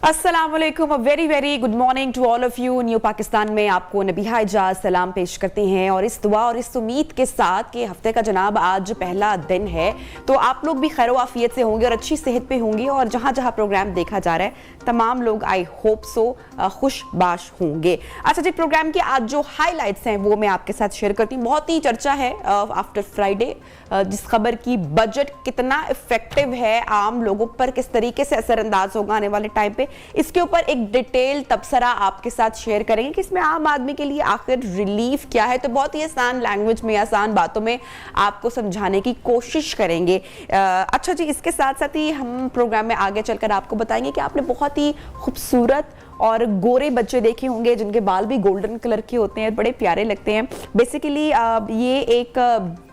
अस्सलाम वालेकुम, very very good morning to all of you. New Pakistan में आपको नबीहा इजाज सलाम पेश करते हैं और इस दुआ और इस उम्मीद के साथ कि हफ्ते का जनाब आज पहला दिन है तो आप लोग भी खैर आफियत से होंगे और अच्छी सेहत पे होंगे और जहाँ जहाँ प्रोग्राम देखा जा रहा है तमाम लोग आई होप सो खुशबाश होंगे। अच्छा जी, प्रोग्राम की आज जो हाईलाइट्स हैं वो मैं आपके साथ शेयर करती हूँ। बहुत ही चर्चा है आफ्टर फ्राइडे जिस खबर की बजट कितना इफेक्टिव है, आम लोगों पर किस तरीके से असरअंदाज होगा आने वाले टाइम पे, इसके ऊपर एक डिटेल तबसरा आपके साथ शेयर करेंगे कि इसमें आम आदमी के लिए आखिर रिलीफ क्या है। तो बहुत ही आसान लैंग्वेज में, आसान बातों में आपको समझाने की कोशिश करेंगे। अच्छा जी, इसके साथ साथ ही हम प्रोग्राम में आगे चलकर आपको बताएंगे कि आपने बहुत ही खूबसूरत और गोरे बच्चे देखे होंगे जिनके बाल भी गोल्डन कलर के होते हैं, बड़े प्यारे लगते हैं। बेसिकली ये एक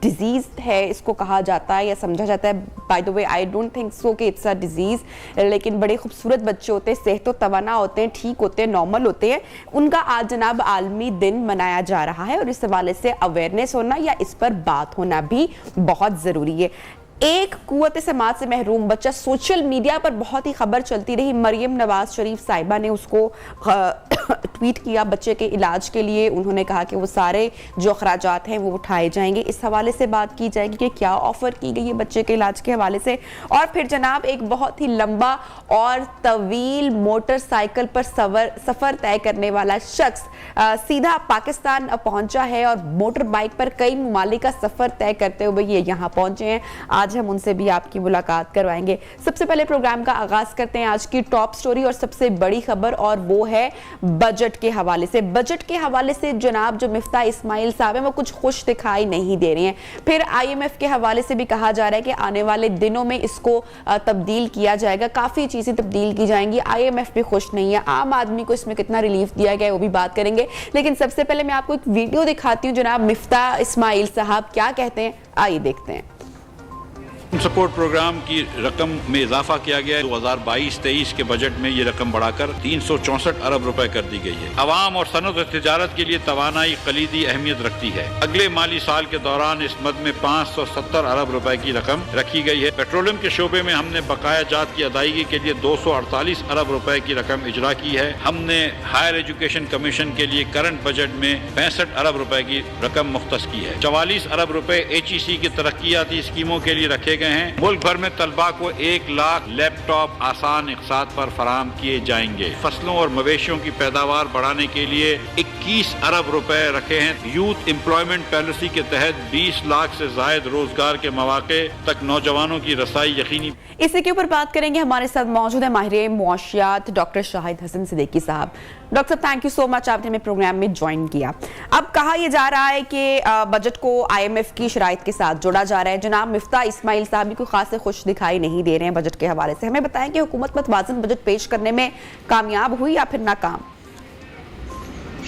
डिजीज है, इसको कहा जाता है या समझा जाता है। By the way I don't think so कि इट्स अ डिजीज, लेकिन बड़े खूबसूरत बच्चे होते हैं, सेहत तवाना होते हैं, ठीक होते हैं, नॉर्मल होते हैं। उनका आज जनाब आलमी दिन मनाया जा रहा है और इस हवाले से अवेयरनेस होना या इस पर बात होना भी बहुत ज़रूरी है। एक कुव्वत समाज से महरूम बच्चा, सोशल मीडिया पर बहुत ही खबर चलती रही, मरियम नवाज शरीफ साहिबा ने उसको ट्वीट किया बच्चे के इलाज के लिए। उन्होंने कहा कि वो सारे जो अखराजात हैं वो उठाए जाएंगे। इस हवाले से बात की जाएगी कि क्या ऑफर की गई है बच्चे के इलाज के हवाले से। और फिर जनाब एक बहुत ही लंबा और तवील मोटरसाइकिल पर सफ़र तय करने वाला शख्स सीधा पाकिस्तान पहुंचा है और मोटर बाइक पर कई ममालिक का सफ़र तय करते हुए ये यहाँ पहुंचे हैं। आज हम उनसे भी आपकी मुलाकात करवाएंगे। सबसे पहले प्रोग्राम का आगाज करते हैं आज की टॉप स्टोरी और सबसे बड़ी खबर, और वो है बजट के हवाले से। बजट के हवाले से जनाब जो मिफ्ता इस्माइल साहब हैं वो कुछ खुश दिखाई नहीं दे रहे हैं। फिर IMF के हवाले से भी कहा जा रहा है कि आने वाले दिनों में इसको तब्दील किया जाएगा, काफ़ी चीज़ें तब्दील की जाएंगी। IMF भी खुश नहीं है। आम आदमी को इसमें कितना रिलीफ दिया गया है वो भी बात करेंगे, लेकिन सबसे पहले मैं आपको एक वीडियो दिखाती हूँ। जनाब मिफ्ता इस्माइल साहब क्या कहते हैं, आइए देखते हैं। सपोर्ट प्रोग्राम की रकम में इजाफा किया गया है। 2022-23 के बजट में ये रकम बढ़ाकर 364 अरब रुपए कर दी गई है। अवाम और सनत और तिजारत के लिए तवानाई कलीदी अहमियत रखती है। अगले माली साल के दौरान इस मद में 570 अरब रुपए की रकम रखी गई है। पेट्रोलियम के शोबे में हमने बकाया जात की अदायगी के लिए 248 अरब रुपए की रकम इजरा की है। हमने हायर एजुकेशन कमीशन के लिए करंट बजट में 65 अरब रुपए की रकम मुख्तस की है। 44 अरब रुपए HEC की तरक्याती स्कीमों के लिए रखे गए हैं। मुल्क भर में तलबा को 1 लाख लैपटॉप आसान इक़्तिसाद पर फराहम किए जाएंगे। फसलों और मवेशियों की पैदावार बढ़ाने के लिए 21 अरब रुपए रखे हैं। यूथ एम्प्लॉयमेंट पॉलिसी के तहत 20 लाख से जायद रोजगार के मौके तक नौजवानों की रसाई यकीनी। इसी के ऊपर बात करेंगे। हमारे साथ मौजूद है माहिर मुआशियात डॉक्टर शाहिद हसन सिद्दीकी साहब। डॉक्टर साहब थैंक यू सो मच, आपने हमें प्रोग्राम में ज्वाइन किया। अब कहा यह जा रहा है कि बजट को IMF की शराइत के साथ जोड़ा जा रहा है। जनाब मिफ्ता इस्माइल साहब भी कोई खास खुश दिखाई नहीं दे रहे हैं बजट के हवाले से। हमें बताएं कि हुकूमत मतवाज़न बजट पेश करने में कामयाब हुई या फिर नाकाम?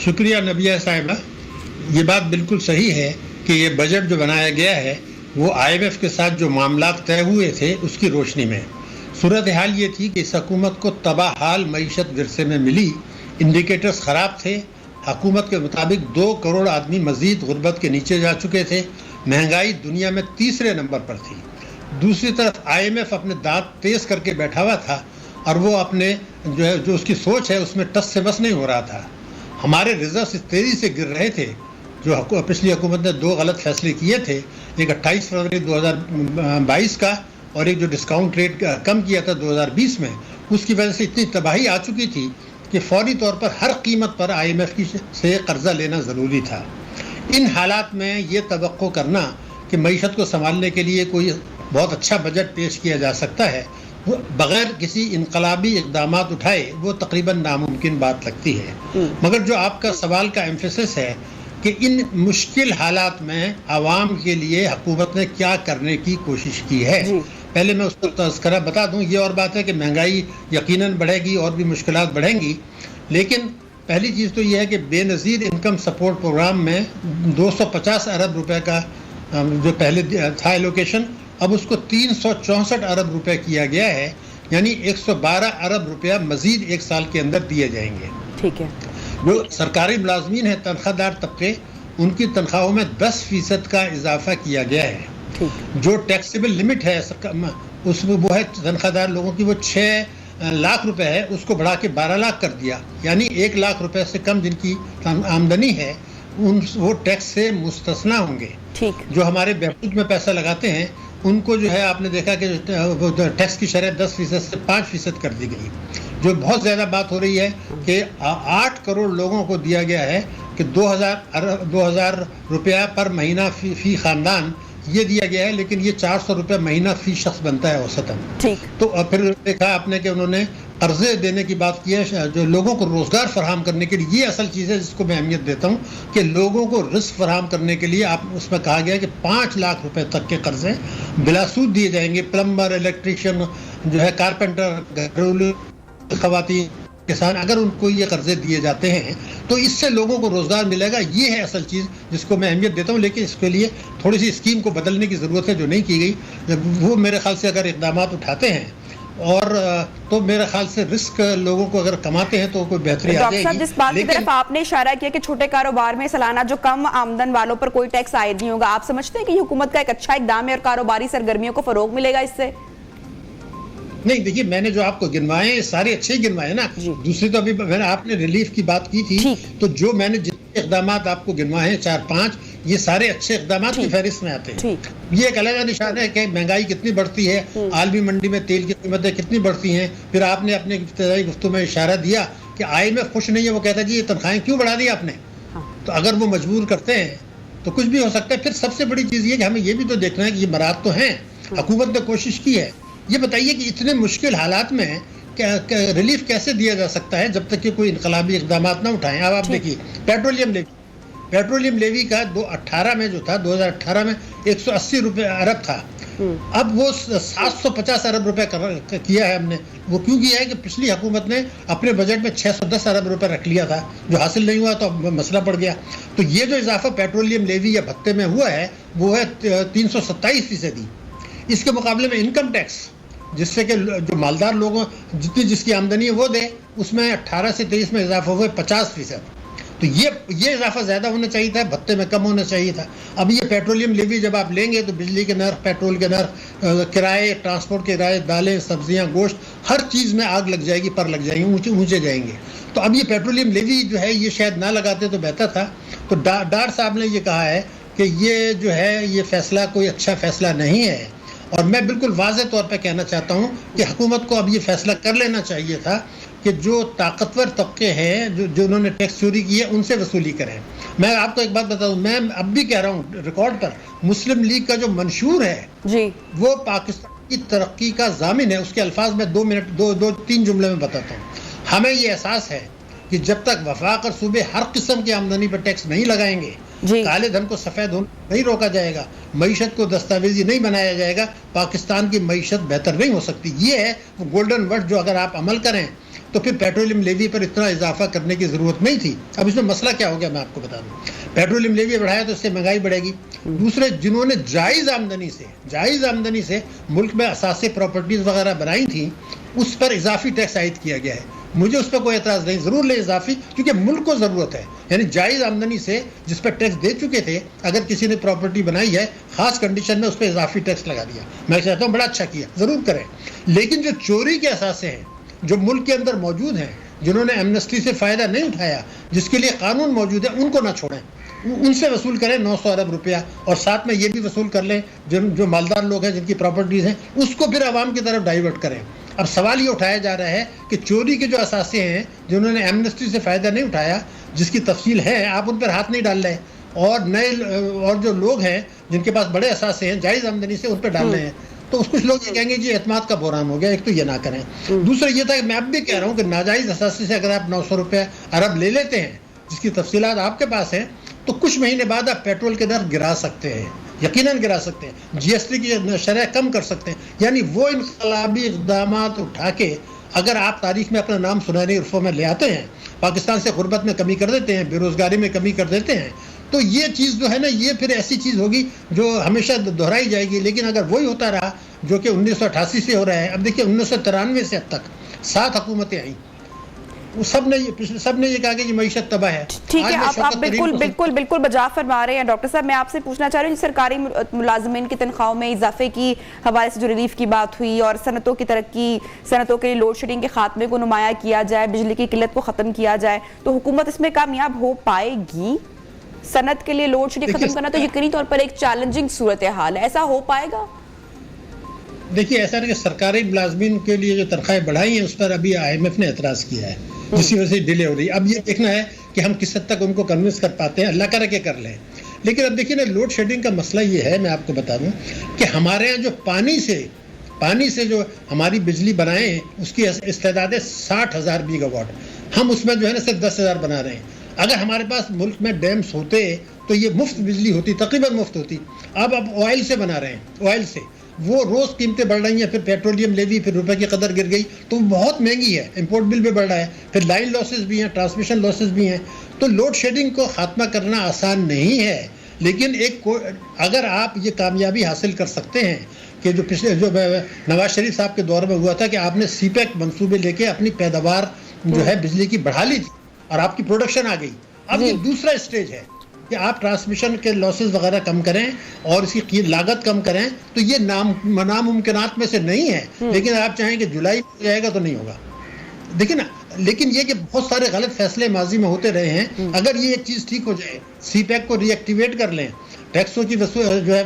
शुक्रिया नबिया साहिबा, ये बात बिल्कुल सही है कि ये बजट जो बनाया गया है वो IMF के साथ जो मामला तय हुए थे उसकी रोशनी में। सूरत हाल ये थी कि इस हुकूमत को तबाह हाल मईशत विरसे में मिली। इंडिकेटर्स ख़राब थे। हुकूमत के मुताबिक 2 करोड़ आदमी मज़ीद गुर्बत के नीचे जा चुके थे। महंगाई दुनिया में तीसरे नंबर पर थी। दूसरी तरफ IMF अपने दांत तेज़ करके बैठा हुआ था और वो अपने जो उसकी सोच है उसमें टस से बस नहीं हो रहा था। हमारे रिजर्व इस तेज़ी से गिर रहे थे। जो पिछली हुकूमत ने 2 गलत फैसले किए थे, एक 28 फरवरी 2022 का और एक जो डिस्काउंट रेट कम किया था 2020 में, उसकी वजह से इतनी तबाही आ चुकी थी कि फौरी तौर पर हर कीमत पर IMF से कर्जा लेना ज़रूरी था। इन हालात में ये तवक्को करना कि मईशत को संभालने के लिए कोई बहुत अच्छा बजट पेश किया जा सकता है वो बग़ैर किसी इनकलाबी इक़दाम उठाए, वो तकरीबन नामुमकिन बात लगती है। मगर जो आपका सवाल का एम्फेसिस है कि इन मुश्किल हालात में आवाम के लिए हुकूमत ने क्या करने की कोशिश की है, पहले मैं उसका तज़किरा बता दूं। ये और बात है कि महंगाई यकीनन बढ़ेगी और भी मुश्किलात बढ़ेंगी, लेकिन पहली चीज़ तो यह है कि बेनज़ीर इनकम सपोर्ट प्रोग्राम में 250 अरब रुपए का जो पहले था एलोकेशन, अब उसको 364 अरब रुपए किया गया है, यानी 112 अरब रुपया मज़ीद 1 साल के अंदर दिए जाएंगे। ठीक है। जो सरकारी मुलाजमीन हैं, तनख्वाहदार तबके, उनकी तनख्वाहों में 10% का इजाफा किया गया है। जो टैक्सेबल लिमिट है उसमें वो है तनख्वाहदार लोगों की, वो 6 लाख रुपए है, उसको बढ़ा के 12 लाख कर दिया। यानी 1 लाख रुपए से कम जिनकी आमदनी है वो टैक्स से मुस्तस्ना होंगे। जो हमारे बहबूद में पैसा लगाते हैं उनको जो है आपने देखा कि टैक्स की शरह 10% से 5% कर दी गई। जो बहुत ज़्यादा बात हो रही है कि 8 करोड़ लोगों को दिया गया है कि 2000 रुपया पर महीना फी ख़ानदान ये दिया गया है, लेकिन ये 400 रुपये महीना फी शख्स बनता है औसतन। तो फिर देखा आपने कि उन्होंने कर्जे देने की बात की है जो लोगों को रोज़गार फराहम करने के लिए। ये असल चीज़ है जिसको मैं अहमियत देता हूँ कि लोगों को रिस्क फराहम करने के लिए आप उसमें कहा गया है कि 5 लाख रुपए तक के कर्जे बिलासूद दिए जाएंगे। प्लम्बर, इलेक्ट्रीशियन जो है, कारपेंटर, घरेलू ख़वातीन, किसान, अगर उनको ये कर्जे दिए जाते हैं तो इससे लोगों को रोज़गार मिलेगा। ये है असल चीज़ जिसको मैं अहमियत देता हूँ। लेकिन इसके लिए थोड़ी सी स्कीम को बदलने की ज़रूरत है जो नहीं की गई। वो मेरे ख्याल से अगर इक़दाम उठाते हैं और तो मेरे ख्याल से रिस्क लोगों को अगर कमाते हैं तो कोई बेहतरी आ जाएगी। जिस बात की तरफ आपने इशारा किया कि छोटे कारोबार में सालाना जो कम आमदन वालों पर कोई टैक्स आयद नहीं होगा, आप समझते हैं कि हुकूमत का एक अच्छा इक़दाम है और कारोबारी सरगर्मियों को फरोग मिलेगा इससे? नहीं, देखिए मैंने जो आपको गिनवाए सारे अच्छे ही गिनवाए ना। दूसरी तो अभी मैंने आपने रिलीफ की बात की थी, तो जो मैंने जितने इक़दाम आपको गिनवाए हैं 4-5, ये सारे अच्छे इक़दाम की फहरिस्त में आते हैं। ये एक अलग निशान है कि महंगाई कितनी बढ़ती है, आलमी मंडी में तेल की कीमतें कितनी बढ़ती हैं। फिर आपने अपने इब्तिदाई गुफ्तगू में इशारा दिया कि IMF खुश नहीं है, वो कहता है जी ये तनख्वाहें क्यों बढ़ा दी आपने। तो अगर वो मजबूर करते हैं तो कुछ भी हो सकता है। फिर सबसे बड़ी चीज़ ये कि हमें ये भी तो देखना है कि ये मराद तो हैं, हुकूमत ने कोशिश की है। ये बताइए कि इतने मुश्किल हालात में रिलीफ कैसे दिया जा सकता है जब तक कि कोई इनकलाबी इक़दाम ना उठाएं। अब आप देखिए पेट्रोलियम लेवी का 2018 में जो था, 2018 में 180 अरब था। अब वो 750 अरब रुपए किया है हमने। वो क्यों किया है कि पिछली हुकूमत ने अपने बजट में 610 अरब रुपए रख लिया था, जो हासिल नहीं हुआ तो अब मसला पड़ गया। तो ये जो इजाफा पेट्रोलियम लेवी या भत्ते में हुआ है वो है 327%। इसके मुकाबले में इनकम टैक्स जिससे कि जो मालदार लोगों जिसकी आमदनी है वो दे, उसमें 18 से 23 में इजाफा हुआ 50%। तो ये इजाफा ज़्यादा होना चाहिए था, भत्ते में कम होना चाहिए था। अब ये पेट्रोलियम लेवी जब आप लेंगे तो बिजली के नर्ख, पेट्रोल के नर्ख, किराए, ट्रांसपोर्ट के किराए, दालें, सब्जियां, गोश्त, हर चीज़ में आग लग जाएगी, पर लग जाएंगे, ऊँचे जाएंगे। तो अब ये पेट्रोलियम लेवी जो है ये शायद ना लगाते तो बेहतर था। तो डार साहब ने ये कहा है कि ये जो है ये फैसला कोई अच्छा फैसला नहीं है। और मैं बिल्कुल वाज़ेह तौर पे कहना चाहता हूँ कि हुकूमत को अब ये फैसला कर लेना चाहिए था कि जो ताकतवर तबके हैं जो उन्होंने टैक्स चोरी की है उनसे वसूली करें। मैं आपको एक बात बता दूँ, मैं अब भी कह रहा हूँ रिकॉर्ड पर, मुस्लिम लीग का जो मंशूर है जी, वो पाकिस्तान की तरक्की का जामिन है। उसके अल्फाज में 2-3 जुमले में बताता हूँ। हमें ये एहसास है कि जब तक वफाक और सूबे हर किस्म की आमदनी पर टैक्स नहीं लगाएंगे, काले धन को सफ़ेद होने नहीं रोका जाएगा, मईशत को दस्तावेजी नहीं बनाया जाएगा, पाकिस्तान की मईशत बेहतर नहीं हो सकती। ये है वो गोल्डन वर्ड जो अगर आप अमल करें तो फिर पेट्रोलियम लेवी पर इतना इजाफा करने की ज़रूरत नहीं थी। अब इसमें मसला क्या हो गया मैं आपको बता दूँ। पेट्रोलियम लेवी बढ़ाया तो इससे महंगाई बढ़ेगी। दूसरे जिन्होंने जायज़ आमदनी से मुल्क में असासे प्रॉपर्टीज़ वगैरह बनाई थी उस पर इजाफी टैक्स आयद किया गया है। मुझे उस पर कोई एतराज़ नहीं, ज़रूर ले इजाफी, क्योंकि मुल्क को ज़रूरत है। यानी जायज़ आमदनी से जिस पर टैक्स दे चुके थे, अगर किसी ने प्रॉपर्टी बनाई है ख़ास कंडीशन में उस पर इजाफी टैक्स लगा दिया। मैं चाहता हूँ बड़ा अच्छा किया, ज़रूर करें। लेकिन जो चोरी के असासे हैं जो मुल्क के अंदर मौजूद हैं, जिन्होंने एमनेस्टी से फ़ायदा नहीं उठाया, जिसके लिए कानून मौजूद है, उनको ना छोड़ें, उनसे वसूल करें 900 अरब रुपया। और साथ में ये भी वसूल कर लें जो मालदार लोग हैं जिनकी प्रॉपर्टीज़ हैं, उसको फिर आवाम की तरफ डाइवर्ट करें। अब सवाल ये उठाया जा रहा है कि चोरी के जो असासे हैं जिन्होंने एमनेस्टी से फ़ायदा नहीं उठाया, जिसकी तफसील है, आप उन पर हाथ नहीं डाल रहे, और और जो लोग हैं जिनके पास बड़े असासे हैं जायज़ आमदनी से, उन पर डाल रहे हैं। तो कुछ लोग ये कहेंगे जी एतमाद का बहरान हो गया। एक तो ये ना करें। दूसरा ये था कि मैं अब भी कह रहा हूँ कि नाजायज़ असासे से अगर आप 900 रुपये अरब ले लेते हैं, जिसकी तफसीलात आपके पास हैं, तो कुछ महीने बाद आप पेट्रोल के दर गिरा सकते हैं, यकीनन गिरा सकते हैं, GST की शरह कम कर सकते हैं। यानी वो इनकलाबी इक़दाम उठा के अगर आप तारीख में अपना नाम सुनहरी उर्फ़ों में ले आते हैं, पाकिस्तान से गुर्बत में कमी कर देते हैं, बेरोज़गारी में कमी कर देते हैं, तो ये चीज़ जो है ना, ये फिर ऐसी चीज़ होगी जो हमेशा दोहराई जाएगी। लेकिन अगर वही होता रहा जो कि 1988 से हो रहा है, अब देखिए 1993 से अब तक 7 हुकूमतें आई, वो सबने ये कहा कि मईशत तबाह है। ठीक है, आप बिल्कुल बजा फरमा रहे हैं डॉक्टर साहब। मैं आपसे पूछना चाह रही हूँ, सरकारी मुलाजमीन की तनख्वाहों में इजाफे की हवाले से जो रिलीफ की बात हुई और सनतों की तरक्की, सनतों के लोड शेडिंग के खात्मे को नुमाया किया जाए, बिजली की किल्लत को खत्म किया जाए, तो हुकूमत इसमें कामयाब हो पाएगी? सनत के लिए लोड शेडिंग खत्म करना तो यकीनी तौर पर एक चैलेंजिंग सूरत हाल है, ऐसा हो पाएगा? देखिए, ऐसा नहीं कि सरकारी मुलाजमीन के लिए जो तनख्वाहें बढ़ाई हैं उस पर अभी IMF ने एतराज़ किया है, जिसकी वजह से डिले हो रही है। अब ये देखना है कि हम किस हद तक उनको कन्विंस कर पाते हैं, अल्लाह करे के कर लें। लेकिन अब देखिए ना, लोड शेडिंग का मसला ये है, मैं आपको बता दूं कि हमारे यहाँ जो पानी से जो हमारी बिजली बनाए हैं उसकी इस्तेदाद है 60,000 गीगावाट। हम उसमें जो है ना सिर्फ 10,000 बना रहे हैं। अगर हमारे पास मुल्क में डैम्स होते तो ये मुफ्त बिजली होती, तकरीबन मुफ्त होती। अब ऑयल से बना रहे हैं, ऑयल से वो रोज़ कीमतें बढ़ रही हैं, फिर पेट्रोलियम लेवी, फिर रुपए की कदर गिर गई तो बहुत महंगी है, इंपोर्ट बिल भी बढ़ रहा है, फिर लाइन लॉसेस भी हैं, ट्रांसमिशन लॉसेस भी हैं। तो लोड शेडिंग को खात्मा करना आसान नहीं है, लेकिन अगर आप ये कामयाबी हासिल कर सकते हैं कि जो नवाज शरीफ साहब के दौर में हुआ था कि आपने CPEC मंसूबे लेके अपनी पैदावार जो है बिजली की बढ़ा ली थी और आपकी प्रोडक्शन आ गई। अब ये दूसरा स्टेज है कि आप ट्रांसमिशन के लॉसेस वगैरह कम करें और इसकी लागत कम करें। तो ये नामुमकिनात में से नहीं है, लेकिन आप चाहें कि जुलाई में हो जाएगा तो नहीं होगा। देखिए ना, लेकिन ये कि बहुत सारे गलत फैसले माजी में होते रहे हैं। अगर ये एक चीज़ ठीक हो जाए, CPEC को रीएक्टिवेट कर लें, टैक्सों की जो है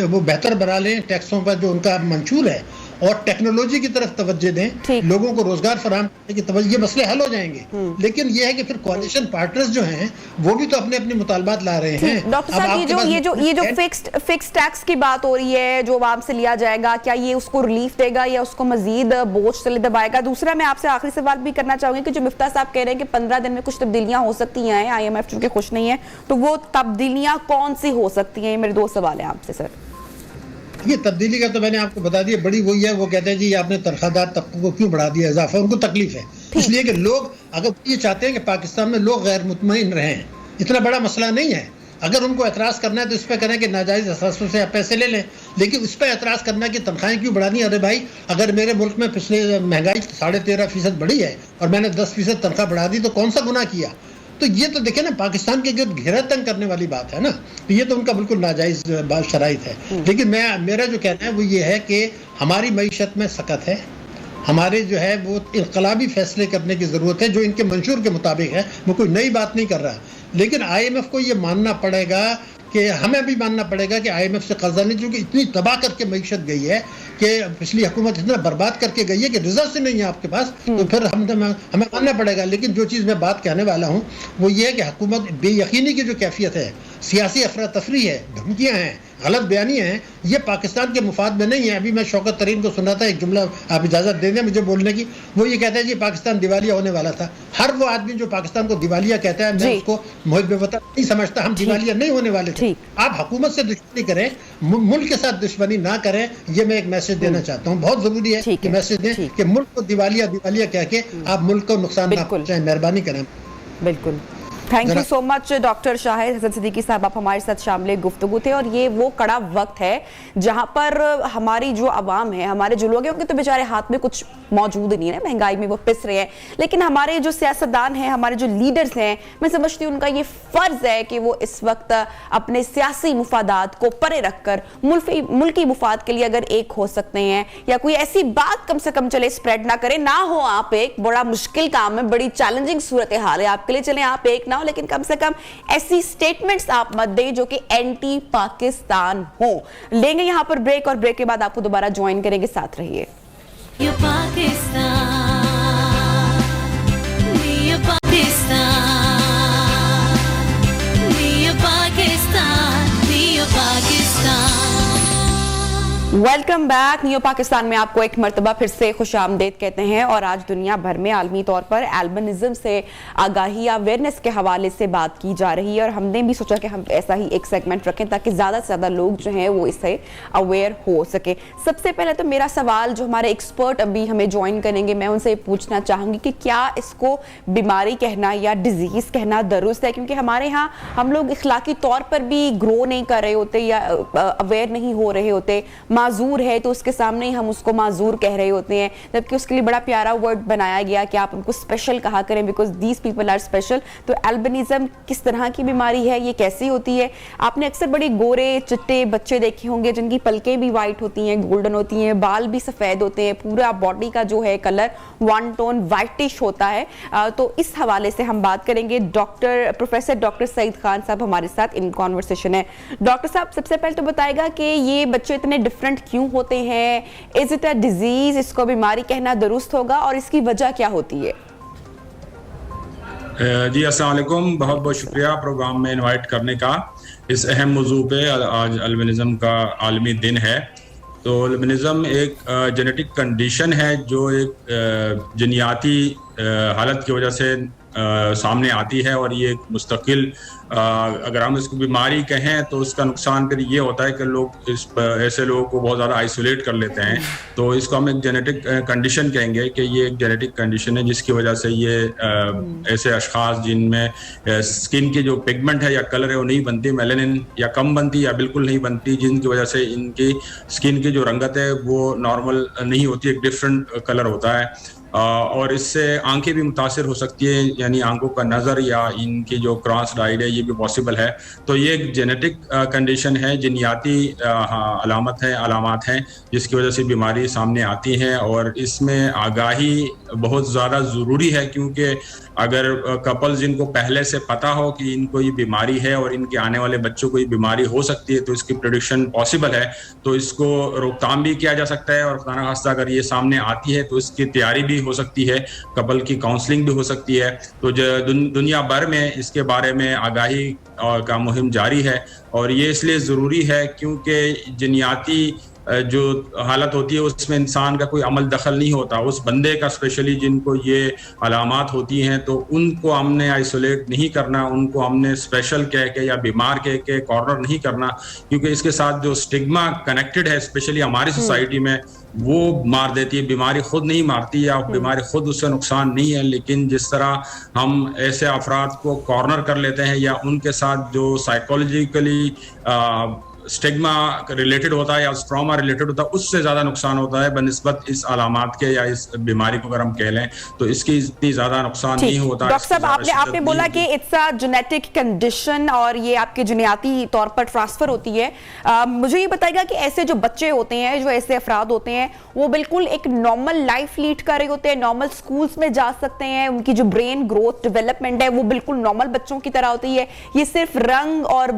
वो बेहतर बना लें, टैक्सों पर जो उनका मंशूर है, और टेक्नोलॉजी की तरफ तवज्जो दें, लोगों को रोजगार फराहम करने की तवज्जो, ये मसले हल हो जाएंगे। लेकिन ये है कि फिर कोalition पार्टनर्स जो हैं वो भी तो अपने अपने मुतालबात ला रहे हैं। डॉक्टर साहब, ये जो फिक्स्ड टैक्स की बात हो रही है जो आवाम से लिया जाएगा, क्या ये उसको रिलीफ देगा या उसको मजीद बोझ तले दबाएगा? दूसरा, मैं आपसे आखिरी सवाल भी करना चाहूंगी कि जो मिफ्ता साहब कह रहे हैं कि 15 दिन में कुछ तब्दीलियां हो सकती हैं, IMF चूंकि खुश नहीं है, तो वो तब्दीलियां कौन सी हो सकती हैं? मेरे 2 सवाल है आपसे सर। ये तब्दीली का तो मैंने आपको बता दिया, बड़ी वही है, वो कहते हैं जी आपने तनख्वाहदार तबकों को क्यों बढ़ा दिया, इजाफा, उनको तकलीफ है। इसलिए कि लोग अगर ये चाहते हैं कि पाकिस्तान में लोग गैर मुतमईन रहें, इतना बड़ा मसला नहीं है। अगर उनको एतराज़ करना है तो इस पर करें कि नाजायज़ असासों से आप पैसे ले लें, लेकिन इस पर एतराज़ करना कि तनख्वाहें क्यों बढ़ानी। अरे भाई, अगर मेरे मुल्क में पिछले महंगाई 13.5% बढ़ी है और मैंने 10% तनख्वाह बढ़ा दी तो कौन सा गुनाह किया? तो ये तो देखे ना, पाकिस्तान के घेरा तंग करने वाली बात है ना, तो ये तो उनका बिल्कुल नाजायज़ शराइत है। लेकिन मेरा जो कहना है वो ये है कि हमारी मईशत में सकत है, हमारे जो है वो इनकलाबी फैसले करने की ज़रूरत है जो इनके मंशूर के मुताबिक है। वो कोई नई बात नहीं कर रहा, लेकिन IMF को ये मानना पड़ेगा कि हमें भी मानना पड़ेगा कि IMF से कर्जा नहीं, क्योंकि इतनी तबाह करके मईशत गई है कि पिछली हुकूमत इतना बर्बाद करके गई है कि रिजल्ट नहीं है आपके पास, तो फिर हमें मानना पड़ेगा। लेकिन जो चीज़ मैं बात कहने वाला हूँ वो ये है कि हुकूमत बेयकीनी की जो कैफियत है, सियासी अफरा तफरी है, धमकियाँ हैं, गलत बयानियाँ हैं, ये पाकिस्तान के मुफाद में नहीं है। अभी मैं शौकत तरीन को सुना था, एक जुमला आप इजाज़त दे दें मुझे बोलने की, वो ये कहता है जी पाकिस्तान दिवालिया होने वाला था। हर वो आदमी जो पाकिस्तान को दिवालिया कहता है, मैं उसको मुहिब वतन नहीं समझता। हम दिवालिया नहीं होने वाले थे। आप हुकूमत से दुश्मनी करें, मुल्क के साथ दुश्मनी ना करें, ये मैं एक मैसेज देना चाहता हूँ। बहुत जरूरी है कि मैसेज दें कि मुल्क को दिवालिया कह के आप मुल्क को नुकसान ना पहुंचाएं, मेहरबानी करें। बिल्कुल, thank you so much doctor Shahid Hasan Siddiqui sahab, आप हमारे साथ शामिल गुफ्तगू थे। और ये वो कड़ा वक्त है जहां पर हमारी जो आवाम है, हमारे जो लोग हैं, उनके तो बेचारे हाथ में कुछ मौजूद नहीं है, महंगाई में वो पिस रहे हैं। लेकिन हमारे जो सियासतदान हैं, हमारे जो लीडर्स हैं, मैं समझती हूँ उनका ये फर्ज है कि वो इस वक्त अपने सियासी मुफादात को परे रखकर मुल्की मुफाद के लिए अगर एक हो सकते हैं या कोई ऐसी बात कम से कम चले स्प्रेड ना करें। ना हो आप एक, बड़ा मुश्किल काम है, बड़ी चैलेंजिंग सूरत हाल है आपके लिए, चले आप एक ना हो, लेकिन कम से कम ऐसी स्टेटमेंट्स आप मत दें जो कि एंटी पाकिस्तान हो। लेंगे यहां पर ब्रेक और ब्रेक के बाद आपको दोबारा ज्वाइन करेंगे, साथ रहिए। Welcome back. नियो पाकिस्तान में आपको एक मर्तबा फिर से खुशामदीद कहते हैं। और आज दुनिया भर में आलमी तौर पर एल्बिनिज्म से आगाही या अवेयरनेस के हवाले से बात की जा रही है, और हमने भी सोचा कि हम ऐसा ही एक सेगमेंट रखें ताकि ज़्यादा से ज़्यादा लोग जो हैं वो इससे अवेयर हो सके। सबसे पहले तो मेरा सवाल, जो हमारे एक्सपर्ट अभी हमें ज्वाइन करेंगे, मैं उनसे पूछना चाहूँगी कि क्या इसको बीमारी कहना या डिजीज़ कहना दुरुस्त है? क्योंकि हमारे यहाँ हम लोग इखलाकी तौर पर भी ग्रो नहीं कर रहे होते या अवेयर नहीं हो रहे होते, माजूर है तो उसके सामने ही हम उसको माजूर कह रहे होते हैं, जबकि उसके लिए बड़ा प्यारा वर्ड बनाया गया कि आप उनको स्पेशल कहा करें, because these people are special. तो एल्बिनिज्म किस तरह की बीमारी है, ये कैसी होती है? आपने अक्सर बड़े गोरे चिट्टे बच्चे देखे होंगे जिनकी पलकें भी वाइट होती हैं, गोल्डन होती हैं, बाल भी सफ़ेद होते हैं, पूरा बॉडी का जो है कलर वन टोन वाइटिश होता है। तो इस हवाले से हम बात करेंगे। प्रोफेसर डॉक्टर सईद खान साहब हमारे साथ इन कॉन्वर्सेशन है। डॉक्टर साहब, सबसे पहले तो बताएगा कि ये बच्चे इतने डिफरेंट क्यों होते हैं? इज इट अ डिजीज, इसको बीमारी कहना दुरुस्त होगा, और इसकी वजह क्या होती है? जी अस्सलाम वालेकुम, बहुत बहुत शुक्रिया प्रोग्राम में इनवाइट करने का। इस अहम मौजू पे आज अल्बिनिज़म का आलमी दिन है। तो अल्बिनिज़म एक जेनेटिक कंडीशन है जो एक जनियाती हालत की वजह से सामने आती है, और ये एक मुस्तकिल अगर हम इसको बीमारी कहें तो उसका नुकसान फिर ये होता है कि लोग ऐसे लोगों को बहुत ज़्यादा आइसोलेट कर लेते हैं। तो इसको हम एक जेनेटिक कंडीशन कहेंगे कि ये एक जेनेटिक कंडीशन है जिसकी वजह से ये ऐसे अशखास जिनमें स्किन की जो पिगमेंट है या कलर है वो नहीं बनती, मेलानिन या कम बनती या बिल्कुल नहीं बनती, जिनकी वजह से इनकी स्किन की जो रंगत है वो नॉर्मल नहीं होती, एक डिफरेंट कलर होता है। और इससे आंखें भी मुतासिर हो सकती है, यानी आंखों का नज़र या इनकी जो क्रॉस डाइड है ये भी पॉसिबल है। तो ये एक जेनेटिक कंडीशन है, जिनियाती अलामत हैं जिसकी वजह से बीमारी सामने आती है, और इसमें आगाही बहुत ज़्यादा ज़रूरी है, क्योंकि अगर कपल्स जिनको पहले से पता हो कि इनको ये बीमारी है और इनके आने वाले बच्चों को ये बीमारी हो सकती है तो इसकी प्रेडिक्शन पॉसिबल है, तो इसको रोकथाम भी किया जा सकता है, और खुदा न खास्ता अगर ये सामने आती है तो इसकी तैयारी भी हो सकती है, कपल की काउंसलिंग भी हो सकती है। तो दुनिया भर में इसके बारे में आगाही का मुहिम जारी है, और ये इसलिए ज़रूरी है क्योंकि जनियाती जो हालत होती है उसमें इंसान का कोई अमल दखल नहीं होता, उस बंदे का स्पेशली जिनको ये अलामात होती हैं तो उनको हमने आइसोलेट नहीं करना, उनको हमने स्पेशल कह के या बीमार कह के कॉर्नर नहीं करना, क्योंकि इसके साथ जो स्टिग्मा कनेक्टेड है स्पेशली हमारी सोसाइटी में वो मार देती है। बीमारी खुद नहीं मारती या बीमारी खुद उससे नुकसान नहीं है, लेकिन जिस तरह हम ऐसे अफराद को कॉर्नर कर लेते हैं या उनके साथ जो साइकोलॉजिकली स्टिग्मा रिलेटेड होता है या ट्रॉमा रिलेटेड होता है उससे ज़्यादा नुकसान होता है बनिस्बत इस अलामात के या इस बीमारी को अगर हम कह लें तो इसकी इतनी ज़्यादा नुकसान नहीं होता। डॉक्टर साहब, आपने बोला कि इट्स अ जेनेटिक कंडीशन और ये आपके जनियाती तौर पर ट्रांसफर होती है। मुझे ये बताइएगा कि ऐसे जो बच्चे होते हैं, जो ऐसे अफराद होते हैं, वो बिल्कुल एक नॉर्मल लाइफ लीड कर रहे होते हैं, नॉर्मल स्कूल्स में जा सकते हैं, उनकी जो ब्रेन ग्रोथ डेवलपमेंट है वो बिल्कुल नॉर्मल बच्चों की तरह होती है, ये सिर्फ रंग और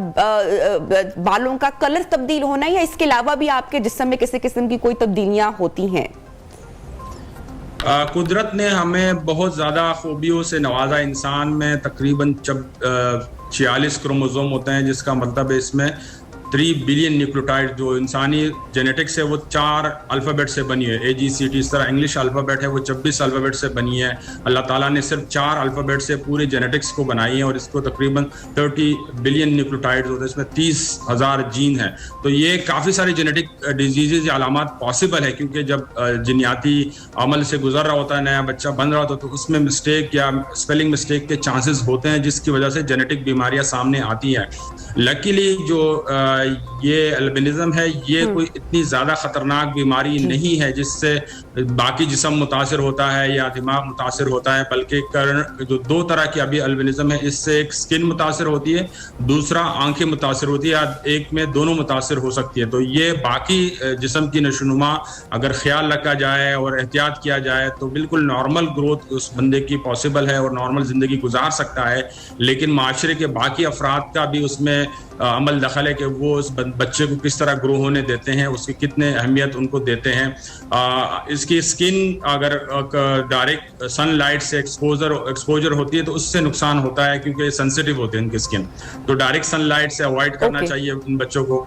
बालों का कलर तब्दील होना है या इसके अलावा भी आपके जिस्म में किसी किस्म की कोई तब्दीलियां होती हैं? कुदरत ने हमें बहुत ज़्यादा खूबियों से नवाजा। इंसान में तकरीबन 46 क्रोमोसोम होते हैं, जिसका मतलब है इसमें 3 बिलियन न्यूक्लियोटाइड जो इंसानी जेनेटिक्स है वो 4 अल्फ़ाबेट से बनी है। AGCT इस तरह इंग्लिश अल्फ़ाबेट है वो 26 अल्फ़ाबेट से बनी है। अल्लाह ताला ने सिर्फ 4 अल्फ़ाबेट से पूरी जेनेटिक्स को बनाई है, और इसको तकरीबन 30 बिलियन न्यूक्लियोटाइड होते हैं, इसमें 30,000 जीन हैं। तो ये काफ़ी सारी जेनेटिक डिजीज़ या अलामात पॉसिबल है, क्योंकि जब जनियाती अमल से गुजर रहा होता है, नया बच्चा बन रहा होता है, तो उसमें मिस्टेक या स्पेलिंग मिस्टेक के चांसेस होते हैं, जिसकी वजह से जेनेटिक बीमारियां सामने आती हैं। लकीली जो ये अल्बिनिज़म है ये कोई इतनी ज़्यादा ख़तरनाक बीमारी नहीं है जिससे बाकी जिस्म मुतासिर होता है या दिमाग मुतासिर होता है, बल्कि जो 2 तरह की अभी अल्बिनिज़म है, इससे एक स्किन मुतासिर होती है, दूसरा आंखें मुतासिर होती है, या एक में दोनों मुतासिर हो सकती है। तो ये बाकी जिस्म की नशोनुमा अगर ख्याल रखा जाए और एहतियात किया जाए तो बिल्कुल नॉर्मल ग्रोथ उस बंदे की पॉसिबल है और नॉर्मल ज़िंदगी गुजार सकता है। लेकिन माशरे के बाकी अफराद का भी उसमें अमल दखल है कि वो उस बच्चे को किस तरह ग्रो होने देते हैं, उसकी कितने अहमियत उनको देते हैं। इसकी स्किन अगर डायरेक्ट सनलाइट से एक्सपोजर होती है तो उससे नुकसान होता है, क्योंकि सेंसिटिव होते हैं उनकी स्किन। तो डायरेक्ट सनलाइट से अवॉइड करना चाहिए उन बच्चों को,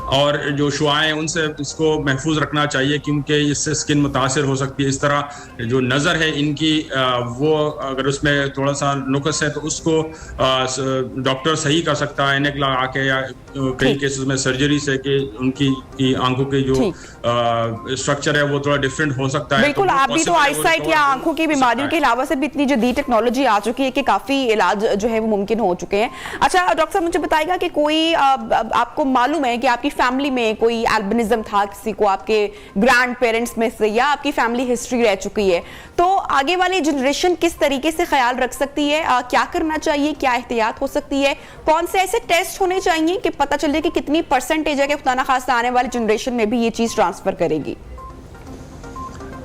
और जो शुआएं उनसे इसको महफूज रखना चाहिए, क्योंकि इससे स्किन मुतासिर हो सकती है। इस तरह जो नज़र है इनकी वो अगर उसमें थोड़ा सा नुक्स है तो उसको डॉक्टर सही कर सकता है ऐनक लगा के, या कई केसेस में सर्जरी से, कि उनकी आंखों के जो स्ट्रक्चर है वो थोड़ा डिफरेंट हो सकता है। बिल्कुल, आप भी तो आईसाइट या आंखों की बीमारियों के अलावा से भी इतनी जदीद टेक्नोलॉजी आ चुकी है कि काफी इलाज जो है वो मुमकिन हो चुके हैं। अच्छा डॉक्टर साहब, मुझे बताइएगा कि कोई आपको मालूम है कि आपकी फैमिली में कोई एल्बिनिज्म था, किसी को आपके ग्रैंड पेरेंट्स में से, या आपकी फैमिली हिस्ट्री रह चुकी है, तो आगे वाली जनरेशन किस तरीके से ख्याल रख सकती है? क्या करना चाहिए, क्या एहतियात हो सकती है, कौन से ऐसे टेस्ट होने चाहिए कि पता चल जाए कि कितनी परसेंटेज है कि खुदा ना खास्ता आने वाली जनरेशन में भी ये चीज ट्रांसफर करेगी?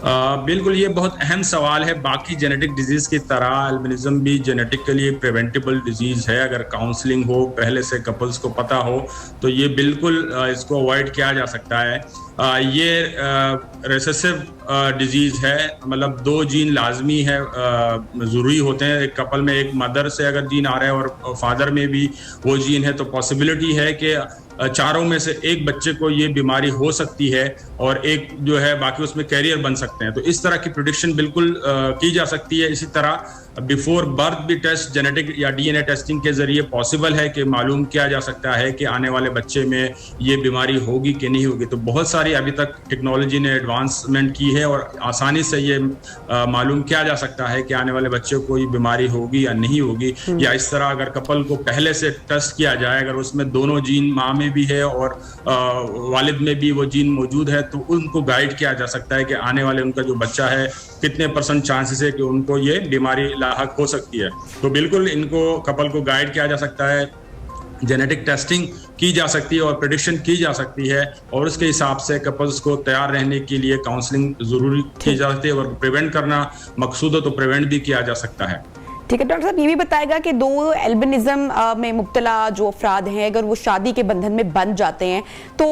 बिल्कुल, ये बहुत अहम सवाल है। बाकी जेनेटिक डिजीज की तरह एल्बिनिज्म भी जेनेटिकली प्रिवेंटेबल डिजीज है। अगर काउंसलिंग हो, पहले से कपल्स को पता हो, तो ये बिल्कुल इसको अवॉइड किया जा सकता है। ये रिसेसिव डिजीज है, मतलब 2 जीन लाजमी है, ज़रूरी होते हैं एक कपल में। एक मदर से अगर जीन आ रहा है और फादर में भी वो जीन है, तो पॉसिबिलिटी है कि चारों में से एक बच्चे को ये बीमारी हो सकती है और एक जो है बाकी उसमें कैरियर बन सकते हैं। तो इस तरह की प्रेडिक्शन बिल्कुल की जा सकती है। इसी तरह बिफोर बर्थ भी टेस्ट जेनेटिक या डीएनए टेस्टिंग के जरिए पॉसिबल है कि मालूम किया जा सकता है कि आने वाले बच्चे में ये बीमारी होगी कि नहीं होगी। तो बहुत सारी अभी तक टेक्नोलॉजी ने एडवांसमेंट की है और आसानी से ये मालूम किया जा सकता है कि आने वाले बच्चे को ये बीमारी होगी या नहीं होगी। या इस तरह अगर कपल को पहले से टेस्ट किया जाए, अगर उसमें दोनों जीन माँ में भी है और वालिद में भी वो जीन मौजूद है, तो उनको गाइड किया जा सकता है कि आने वाले उनका जो बच्चा है कितने % चांसेस है कि उनको ये बीमारी लाहक हो सकती है। तो बिल्कुल इनको कपल को गाइड किया जा सकता है, जेनेटिक टेस्टिंग की जा सकती है और प्रेडिक्शन की जा सकती है, और उसके हिसाब से कपल्स को तैयार रहने के लिए काउंसलिंग जरूरी की जाती है। और प्रिवेंट करना मकसूद हो तो प्रिवेंट भी किया जा सकता है। ठीक है डॉक्टर साहब, ये भी बताएगा कि 2 एल्बिनिज्म में मुब्तला जो अफराद हैं, अगर वो शादी के बंधन में बंध जाते हैं, तो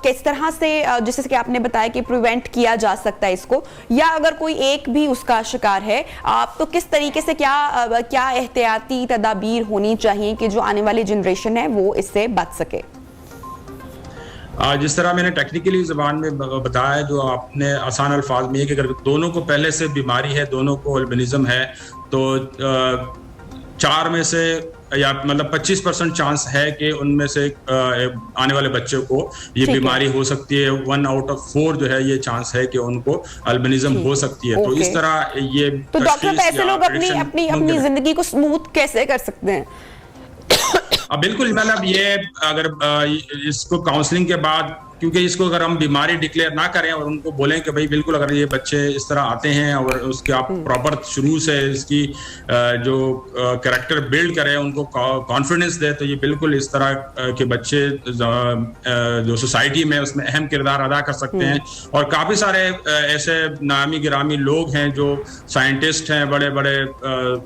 किस तरह से, जैसे कि आपने बताया कि प्रिवेंट किया जा सकता है इसको, या अगर कोई एक भी उसका शिकार है, आप तो किस तरीके से क्या एहतियाती तदाबीर होनी चाहिए कि जो आने वाली जनरेशन है वो इससे बच सके? जिस तरह मैंने टेक्निकली ज़बान में बताया, जो आपने आसान अल्फाज में है कि अगर दोनों को पहले से बीमारी है, दोनों को एल्बिनिज्म है, तो 4 में से या मतलब 25% चांस है कि उनमें से आने वाले बच्चे को ये बीमारी हो सकती है। 1 आउट ऑफ 4 जो है ये चांस है कि उनको एल्बिनिज्म हो सकती है। तो इस तरह ये, तो डॉक्टर ऐसे लोग अपनी जिंदगी को स्मूथ कैसे कर सकते हैं? बिल्कुल, मतलब ये अगर इसको काउंसलिंग के बाद, क्योंकि इसको अगर हम बीमारी डिक्लेयर ना करें और उनको बोलें कि भाई बिल्कुल अगर ये बच्चे इस तरह आते हैं और उसके आप प्रॉपर शुरू से इसकी जो कैरेक्टर बिल्ड करें, उनको कॉन्फिडेंस दे, तो ये बिल्कुल इस तरह के बच्चे जो सोसाइटी में उसमें अहम किरदार अदा कर सकते हैं। और काफ़ी सारे ऐसे नामी गिरामी लोग हैं जो साइंटिस्ट हैं, बड़े बड़े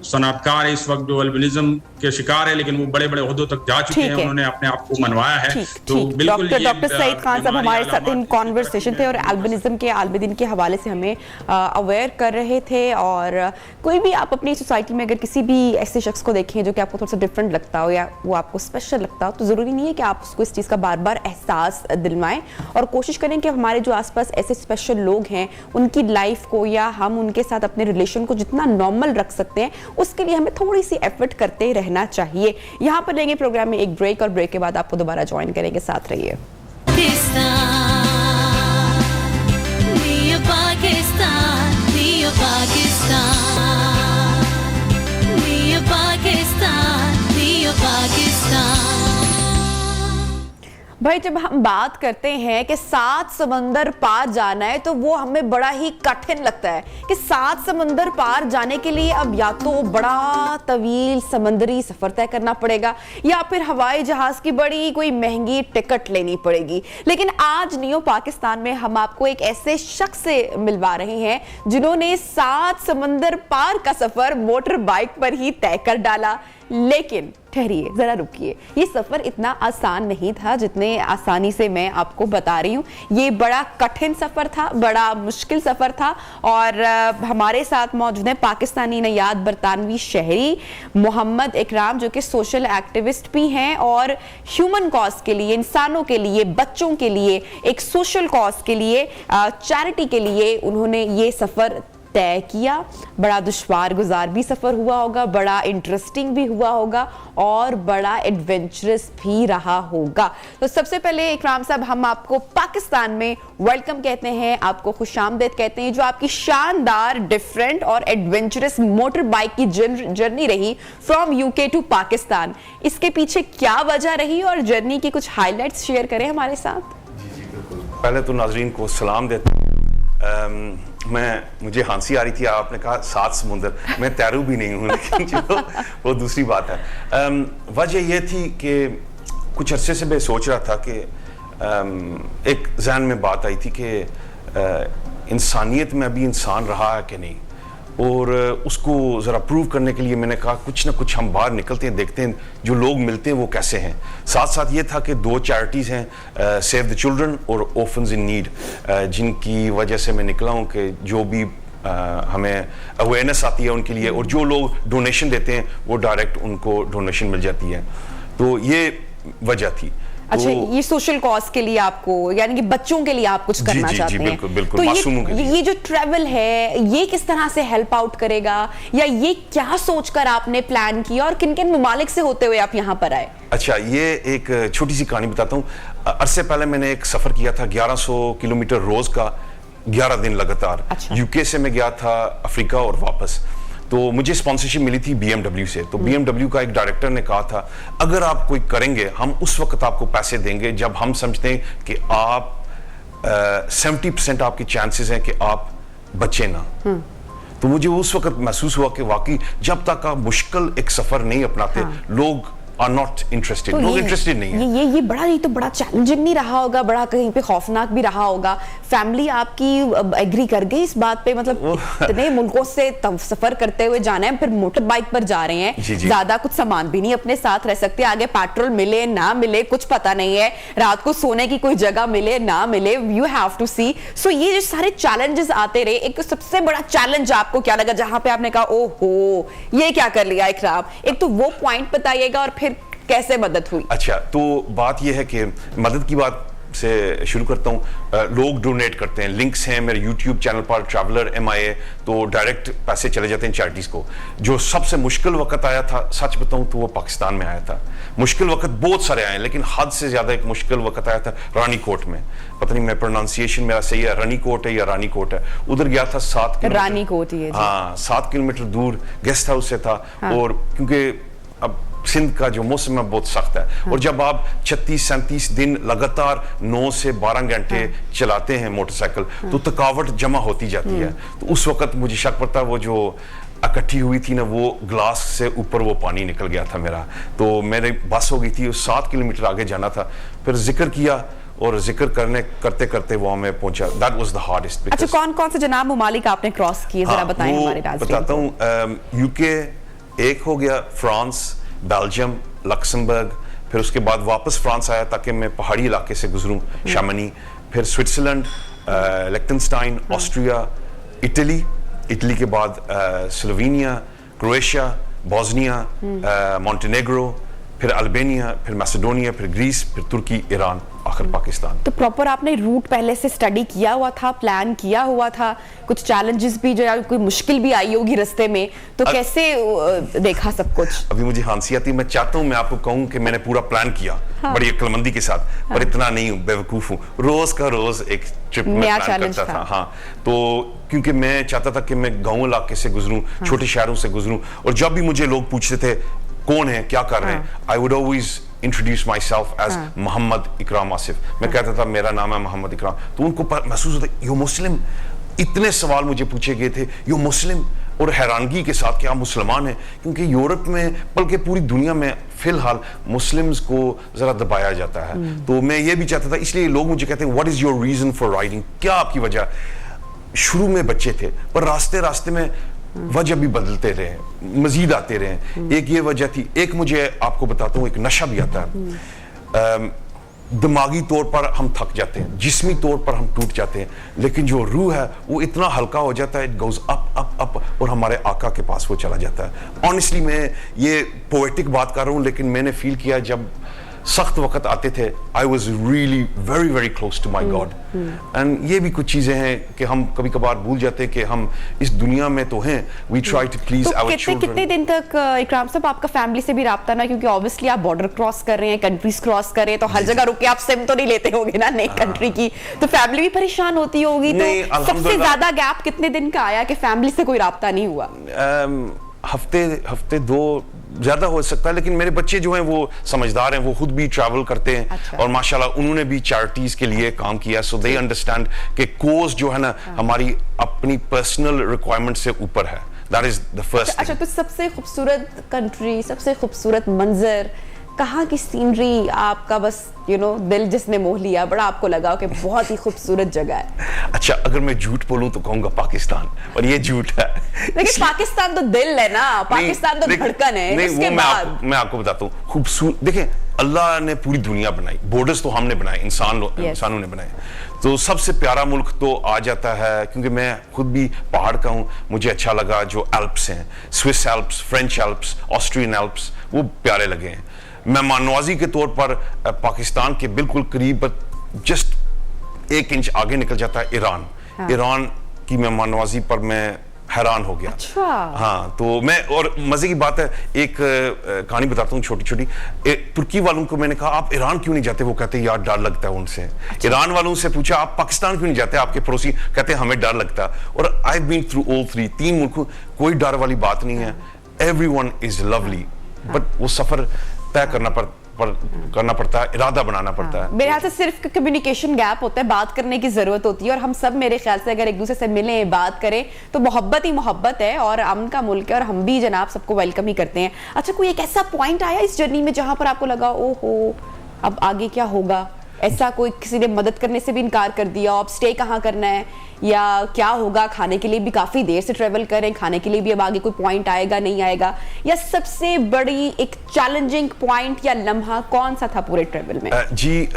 सनअतकार हैं इस वक्त, जो एल्बिनिज्म के शिकार है, लेकिन वो बड़े बड़े ओहदों तक जा चुके हैं, उन्होंने अपने आप को मनवाया है। तो बिल्कुल डॉक्टर सईद खान साहब हमारे साथ इन कॉन्वर्सेशन थे और एल्बिनिज्म के आलबदिन के हवाले से हमें अवेयर कर रहे थे। और कोई भी आप अपनी सोसाइटी में अगर किसी भी ऐसे शख्स को देखें जो कि आपको थोड़ा सा डिफरेंट लगता हो या वो आपको स्पेशल लगता हो, तो ज़रूरी नहीं है कि आप उसको इस चीज़ का बार बार एहसास दिलवाएं, और कोशिश करें कि हमारे जो आसपास ऐसे स्पेशल लोग हैं उनकी लाइफ को या हम उनके साथ अपने रिलेशन को जितना नॉर्मल रख सकते हैं उसके लिए हमें थोड़ी सी एफर्ट करते रहना चाहिए। यहाँ पर लेंगे प्रोग्राम में एक ब्रेक और ब्रेक के बाद आपको दोबारा ज्वाइन करेंगे, साथ रहिए। भाई, जब हम बात करते हैं कि 7 समंदर पार जाना है तो वो हमें बड़ा ही कठिन लगता है कि 7 समंदर पार जाने के लिए अब या तो बड़ा तवील समंदरी सफर तय करना पड़ेगा या फिर हवाई जहाज की बड़ी कोई महंगी टिकट लेनी पड़ेगी। लेकिन आज न्यू पाकिस्तान में हम आपको एक ऐसे शख्स से मिलवा रहे हैं जिन्होंने 7 समंदर पार का सफर मोटर बाइक पर ही तय कर डाला। लेकिन ठहरिए, जरा रुकिए, ये सफर इतना आसान नहीं था जितने आसानी से मैं आपको बता रही हूँ। ये बड़ा कठिन सफर था, बड़ा मुश्किल सफर था। और हमारे साथ मौजूद है पाकिस्तानी नयाद बरतानवी शहरी मोहम्मद इकराम, जो कि सोशल एक्टिविस्ट भी हैं और ह्यूमन कॉज के लिए, इंसानों के लिए, बच्चों के लिए, एक सोशल कॉज के लिए, चैरिटी के लिए उन्होंने ये सफर तय किया, बड़ा दुश्वार गुजार भी सफ़र हुआ होगा, बड़ा इंटरेस्टिंग भी हुआ होगा और बड़ा एडवेंचरस भी रहा होगा। तो सबसे पहले इकराम साहब, हम आपको पाकिस्तान में वेलकम कहते हैं, आपको खुशामदीद कहते हैं। जो आपकी शानदार, डिफरेंट और एडवेंचरस मोटर बाइक की जर्नी रही फ्रॉम यूके टू पाकिस्तान, इसके पीछे क्या वजह रही और जर्नी की कुछ हाइलाइट्स शेयर करें हमारे साथ। जी बिल्कुल। पहले तो नाजरीन को सलाम देता मुझे हंसी आ रही थी, आपने कहा 7 समुंदर, मैं तैरू भी नहीं हूँ, लेकिन चलो वो दूसरी बात है। वजह यह थी कि कुछ अरसे से मैं सोच रहा था कि एक जहन में बात आई थी कि इंसानियत में अभी इंसान रहा है कि नहीं, और उसको ज़रा प्रूव करने के लिए मैंने कहा कुछ ना कुछ हम बाहर निकलते हैं, देखते हैं जो लोग मिलते हैं वो कैसे हैं। साथ साथ ये था कि 2 चैरिटीज़ हैं, सेव द चिल्ड्रन और ऑर्फन्स इन नीड, जिनकी वजह से मैं निकला हूँ कि जो भी हमें अवेयरनेस आती है उनके लिए, और जो लोग डोनेशन देते हैं वो डायरेक्ट उनको डोनेशन मिल जाती है। तो ये वजह थी। अच्छा, ये सोशल कॉज के लिए आपको, यानी कि बच्चों के लिए आप कुछ करना चाहते हैं। बिल्कुल बिल्कुल, तो मासूमों के लिए। ये जो ट्रैवल है ये किस तरह से हेल्प आउट करेगा, या ये क्या सोचकर आपने प्लान किया और किन किन ममालिक से होते हुए आप यहाँ पर आए? अच्छा, ये एक छोटी सी कहानी बताता हूँ। अरसे पहले मैंने एक सफर किया था 1100 किलोमीटर रोज का, 11 दिन लगातार। अच्छा। यूके से मैं गया था अफ्रीका और वापस। तो मुझे स्पॉन्सरशिप मिली थी BMW से। तो BMW का एक डायरेक्टर ने कहा था अगर आप कोई करेंगे हम उस वक्त आपको पैसे देंगे जब हम समझते हैं कि आप 70% आपके चांसेस हैं कि आप बचे ना। तो मुझे उस वक्त महसूस हुआ कि वाकई जब तक आप मुश्किल एक सफर नहीं अपनाते, लोग आर नॉट इंटरेस्टेड, लोग इंटरेस्टेड नहीं है। ये बड़ा, ये तो बड़ा चैलेंजिंग नहीं रहा होगा, बड़ा कहीं पे खौफनाक भी रहा होगा। फैमिली आपकी एग्री कर गई इस बात पे? मतलब इतने मुल्कों से सफर करते हुए जाना है, फिर मोटर बाइक पर जा रहे हैं, ज्यादा कुछ सामान भी नहीं अपने साथ रह सकते, आगे पेट्रोल मिले ना मिले कुछ पता नहीं है, रात को सोने की कोई जगह मिले ना मिले, यू हैव टू सी। सो ये जो सारे चैलेंजेस आते रहे, एक सबसे बड़ा चैलेंज आपको क्या लगा जहां पे आपने कहा ओहो ये क्या कर लिया इकराम? एक तो वो पॉइंट बताइएगा और फिर कैसे मदद हुई? अच्छा, तो बात यह है कि मदद की बात से शुरू करता हूँ। लोग डोनेट करते हैं, लिंक्स हैं मेरे YouTube चैनल पर, ट्रैवलर MIA, तो डायरेक्ट पैसे चले जाते हैं चैरिटीज को। जो सबसे मुश्किल वक्त आया था, सच बताऊं तो वो पाकिस्तान में आया था। मुश्किल वक्त बहुत सारे आए, लेकिन हद से ज्यादा एक मुश्किल वक्त आया था रानीकोट में। पता नहीं मैं प्रोनाउंसिएशन मेरा सही है, रानीकोट है या रानीकोट है। उधर गया था 7 किलोमीटर, रानीकोट ही है जी। हाँ, 7 किलोमीटर दूर गेस्ट हाउस से था। हाँ। और क्योंकि अब सिंध का जो मौसम है बहुत सख्त है। हाँ। और जब आप 36-37 दिन लगातार 9 से 12 घंटे चलाते हैं मोटरसाइकिल, तो थकावट जमा होती जाती है। तो उस वक्त मुझे शक पड़ता, वो जो इकट्ठी हुई थी ना, वो ग्लास से ऊपर वो पानी निकल गया था मेरा। तो मेरी बस हो गई थी, 7 किलोमीटर आगे जाना था। फिर जिक्र किया और जिक्र करते करते वहां में पहुंचा। That was the hardest. अच्छा, कौन कौन से जनाब ममालिक आपने क्रॉस किए, जरा बताएं हमारे पास। बताता हूँ। यूके एक हो गया, फ्रांस, बेल्जियम, लक्समबर्ग, फिर उसके बाद वापस फ्रांस आया ताकि मैं पहाड़ी इलाके से गुजरूं, शामनी, फिर स्विट्जरलैंड, लिechtenstein, ऑस्ट्रिया, इटली के बाद स्लोवेनिया, क्रोएशिया, बोस्निया, मोंटेनेग्रो, फिर अल्बानिया, फिर मैसेडोनिया, फिर ग्रीस, फिर तुर्की, ईरान, आखिर पाकिस्तान। तो प्रॉपर आपने रूट पहले से स्टडी किया हुआ था, प्लान किया हुआ था? कुछ चैलेंजेस भी, जो या कोई मुश्किल भी आई होगी रास्ते में, तो कैसे देखा सब कुछ? अभी मुझे हंसी आती है, मैं चाहता हूँ मैं आपको कहूँ कि मैंने पूरा प्लान किया। हाँ। बड़ी अक्लमंदी के साथ। हाँ। पर इतना नहीं हूँ, बेवकूफ हूँ। रोज का रोज एक ट्रिप में प्लान करता था। हाँ, तो क्योंकि मैं चाहता था कि मैं गाँव इलाके से गुजरूं, छोटे शहरों से गुजरूं, और जब भी मुझे लोग पूछते थे कौन है, क्या कर रहे हैं, I would always introduce myself as Mohammad Ikram Asif. मैं कहता था मेरा नाम है मोहम्मद इकराम। तो उनको महसूस होता यू मुस्लिम। इतने सवाल मुझे पूछे गए थे, यू मुस्लिम, और हैरानगी के साथ कि आप मुसलमान हैं, क्योंकि यूरोप में बल्कि पूरी दुनिया में फिलहाल मुस्लिम्स को जरा दबाया जाता है। तो मैं ये भी चाहता था, इसलिए लोग मुझे कहते हैं what is your reason for riding, क्या आपकी वजह? शुरू में बच्चे थे, पर रास्ते रास्ते में वजह भी बदलते रहे, मजीद आते रहे। एक ये वजह थी। एक मुझे आपको बताता हूँ, एक नशा भी आता है। दिमागी तौर पर हम थक जाते हैं, जिस्मी तौर पर हम टूट जाते हैं, लेकिन जो रूह है वो इतना हल्का हो जाता है, it goes up up up, और हमारे आका के पास वो चला जाता है। ऑनेस्टली मैं ये पोएटिक बात कर रहा हूँ, लेकिन मैंने फील किया जब सख्त वक्त आते थे, I was really very very close to my God. And ये भी कुछ चीजें हैं कि हम कभी कभार भूल जाते हैं कि हम इस दुनिया में तो हैं, we try to please our children. कितने दिन तक इकराम साहब आपका फैमिली से भी राब्ता ना, क्योंकि ऑब्वियसली आप बॉर्डर क्रॉस कर रहे हैं, कंट्रीज क्रॉस कर रहे हैं, तो हर जगह रुक के आप सिम तो नहीं लेते होंगे ना नई कंट्री की, तो फैमिली भी परेशान होती होगी। तो सबसे ज्यादा गैप कितने दिन का आया कि फैमिली से कोई राब्ता नहीं हुआ? हफ्ते दो ज्यादा हो सकता है, लेकिन मेरे बच्चे जो हैं वो समझदार हैं, वो खुद भी ट्रैवल करते हैं। अच्छा। और माशाल्लाह उन्होंने भी चैरिटीज के लिए काम किया, सो दे अंडरस्टैंड कि कोर्स जो है ना हमारी अपनी पर्सनल रिक्वायरमेंट से ऊपर है। That is the first. अच्छा, तो सबसे खूबसूरत कंट्री, सबसे खूबसूरत मंजर, कहाँ की सीनरी आपका बस दिल जिसने मोह लिया, बड़ा आपको लगा कि बहुत ही खूबसूरत जगह है? अच्छा, अगर मैं झूठ बोलूं तो कहूंगा पाकिस्तान, और ये झूठ है। लेकिन पाकिस्तान तो दिल है ना, पाकिस्तान तो धड़कन है। नहीं, मैं आपको बताता हूँ, खूबसूरत देखें, अल्लाह ने पूरी दुनिया बनाई, बॉर्डर्स तो हमने बनाए, इंसानों ने बनाए, तो सबसे प्यारा मुल्क तो आ जाता है, क्योंकि मैं खुद भी पहाड़ का हूँ, मुझे अच्छा लगा जो एल्प्स हैं, Swiss Alps, French Alps, Austrian Alps, वो प्यारे लगे हैं। मेहमान नवाजी के तौर पर पाकिस्तान के बिल्कुल करीब जस्ट 1 इंच आगे निकल जाता है ईरान। हाँ। ईरान की मेहमान नवाजी पर मैं हैरान हो गया। अच्छा। हाँ, तो मैं, और मजे की बात है, एक कहानी बताता हूँ छोटी छोटी। तुर्की वालों को मैंने कहा आप ईरान क्यों नहीं जाते, वो कहते यार डर लगता है उनसे। अच्छा। ईरान वालों से पूछा आप पाकिस्तान क्यों नहीं जाते, आपके पड़ोसी, कहते हमें डर लगता है। और आई बीन थ्रू ऑल 3 मुल्कों, कोई डर वाली बात नहीं है, एवरीवन इज लवली, बट वो सफर तय करना पड़ता है, इरादा बनाना पड़ता है। मेरे ख्याल से सिर्फ कम्युनिकेशन गैप होता है, बात करने की जरूरत होती है, और हम सब मेरे ख्याल से अगर एक दूसरे से मिलें, बात करें, तो मोहब्बत ही मोहब्बत है, और अमन का मुल्क है, और हम भी जनाब सबको वेलकम ही करते हैं। अच्छा, कोई एक ऐसा पॉइंट आया इस जर्नी में जहां पर आपको लगा ओहो अब आगे क्या होगा, ऐसा कोई किसी ने मदद करने से भी इनकार कर दिया, अब स्टे कहाँ करना है या क्या होगा, खाने के लिए भी काफी देर से ट्रेवल करें, खाने के लिए भी अब आगे कोई पॉइंट आएगा नहीं आएगा, या सबसे बड़ी एक चैलेंजिंग पॉइंट या लम्हा कौन सा था पूरे ट्रेवल में? जी,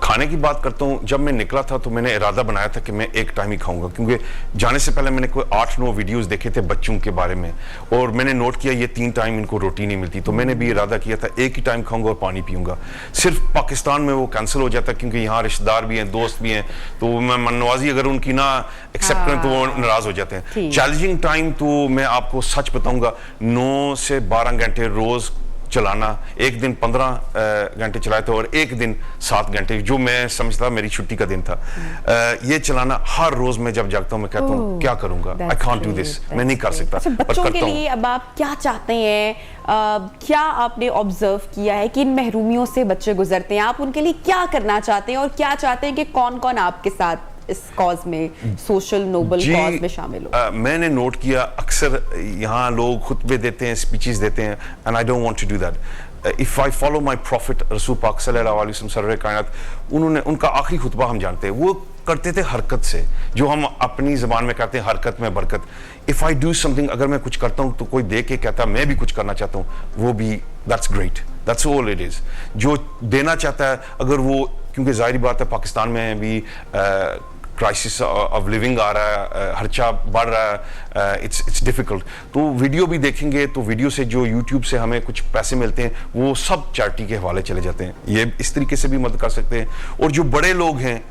खाने की बात करता हूँ, जब मैं निकला था तो मैंने इरादा बनाया था कि मैं एक टाइम ही खाऊंगा, क्योंकि जाने से पहले मैंने कोई 8-9 वीडियोस देखे थे बच्चों के बारे में, और मैंने नोट किया ये 3 टाइम इनको रोटी नहीं मिलती, तो मैंने भी इरादा किया था एक ही टाइम खाऊंगा और पानी पीऊंगा। सिर्फ पाकिस्तान में वो कैंसिल हो जाता, क्योंकि यहाँ रिश्तेदार भी हैं, दोस्त भी हैं, तो मैं मनवाजी अगर उनकी ना एक्सेप्ट करें तो वो नाराज हो जाते हैं। चैलेंजिंग टाइम तो मैं आपको सच बताऊंगा, 9 से 12 घंटे रोज चलाना, एक दिन 15 घंटे चलाए थे, और एक दिन 7 घंटे, जो मैं समझता मेरी छुट्टी का दिन था, ये चलाना हर रोज मैं जब जागता हूँ मैं कहता हूँ क्या करूंगा, आई कांट डू दिस, मैं नहीं कर सकता। अच्छा, बच्चों के लिए अब आप क्या चाहते हैं, क्या आपने ऑब्जर्व किया है कि इन महरूमियों से बच्चे गुजरते हैं, आप उनके लिए क्या करना चाहते हैं, और क्या चाहते हैं कि कौन कौन आपके साथ इस कॉज में, सोशल नोबल कॉज में शामिल हो? मैंने नोट किया अक्सर यहाँ लोग खुतबे देते हैं, स्पीचेस देते हैं, and I don't want to do that. If I follow my prophet रसूल पाक सल्लल्लाहु अलैहि वसल्लम सरवर कायनात, उन्होंने उनका आखिरी खुतबा हम जानते हैं, वो करते थे हरकत से, जो हम अपनी जबान में कहते हैं हरकत में बरकत। इफ आई डू समथिंग, अगर मैं कुछ करता हूँ तो कोई देख के कहता मैं भी कुछ करना चाहता हूँ, वो भी that's great, that's all it is. जो देना चाहता है, अगर वो, क्योंकि जाहिर बात है पाकिस्तान में भी क्राइसिस ऑफ लिविंग आ रहा है, खर्चा बढ़ रहा है, इट्स डिफिकल्ट, तो वीडियो भी देखेंगे तो वीडियो से जो यूट्यूब से हमें कुछ पैसे मिलते हैं वो सब चैरिटी के हवाले चले जाते हैं। ये इस तरीके से भी मदद कर सकते हैं। और जो बड़े लोग हैं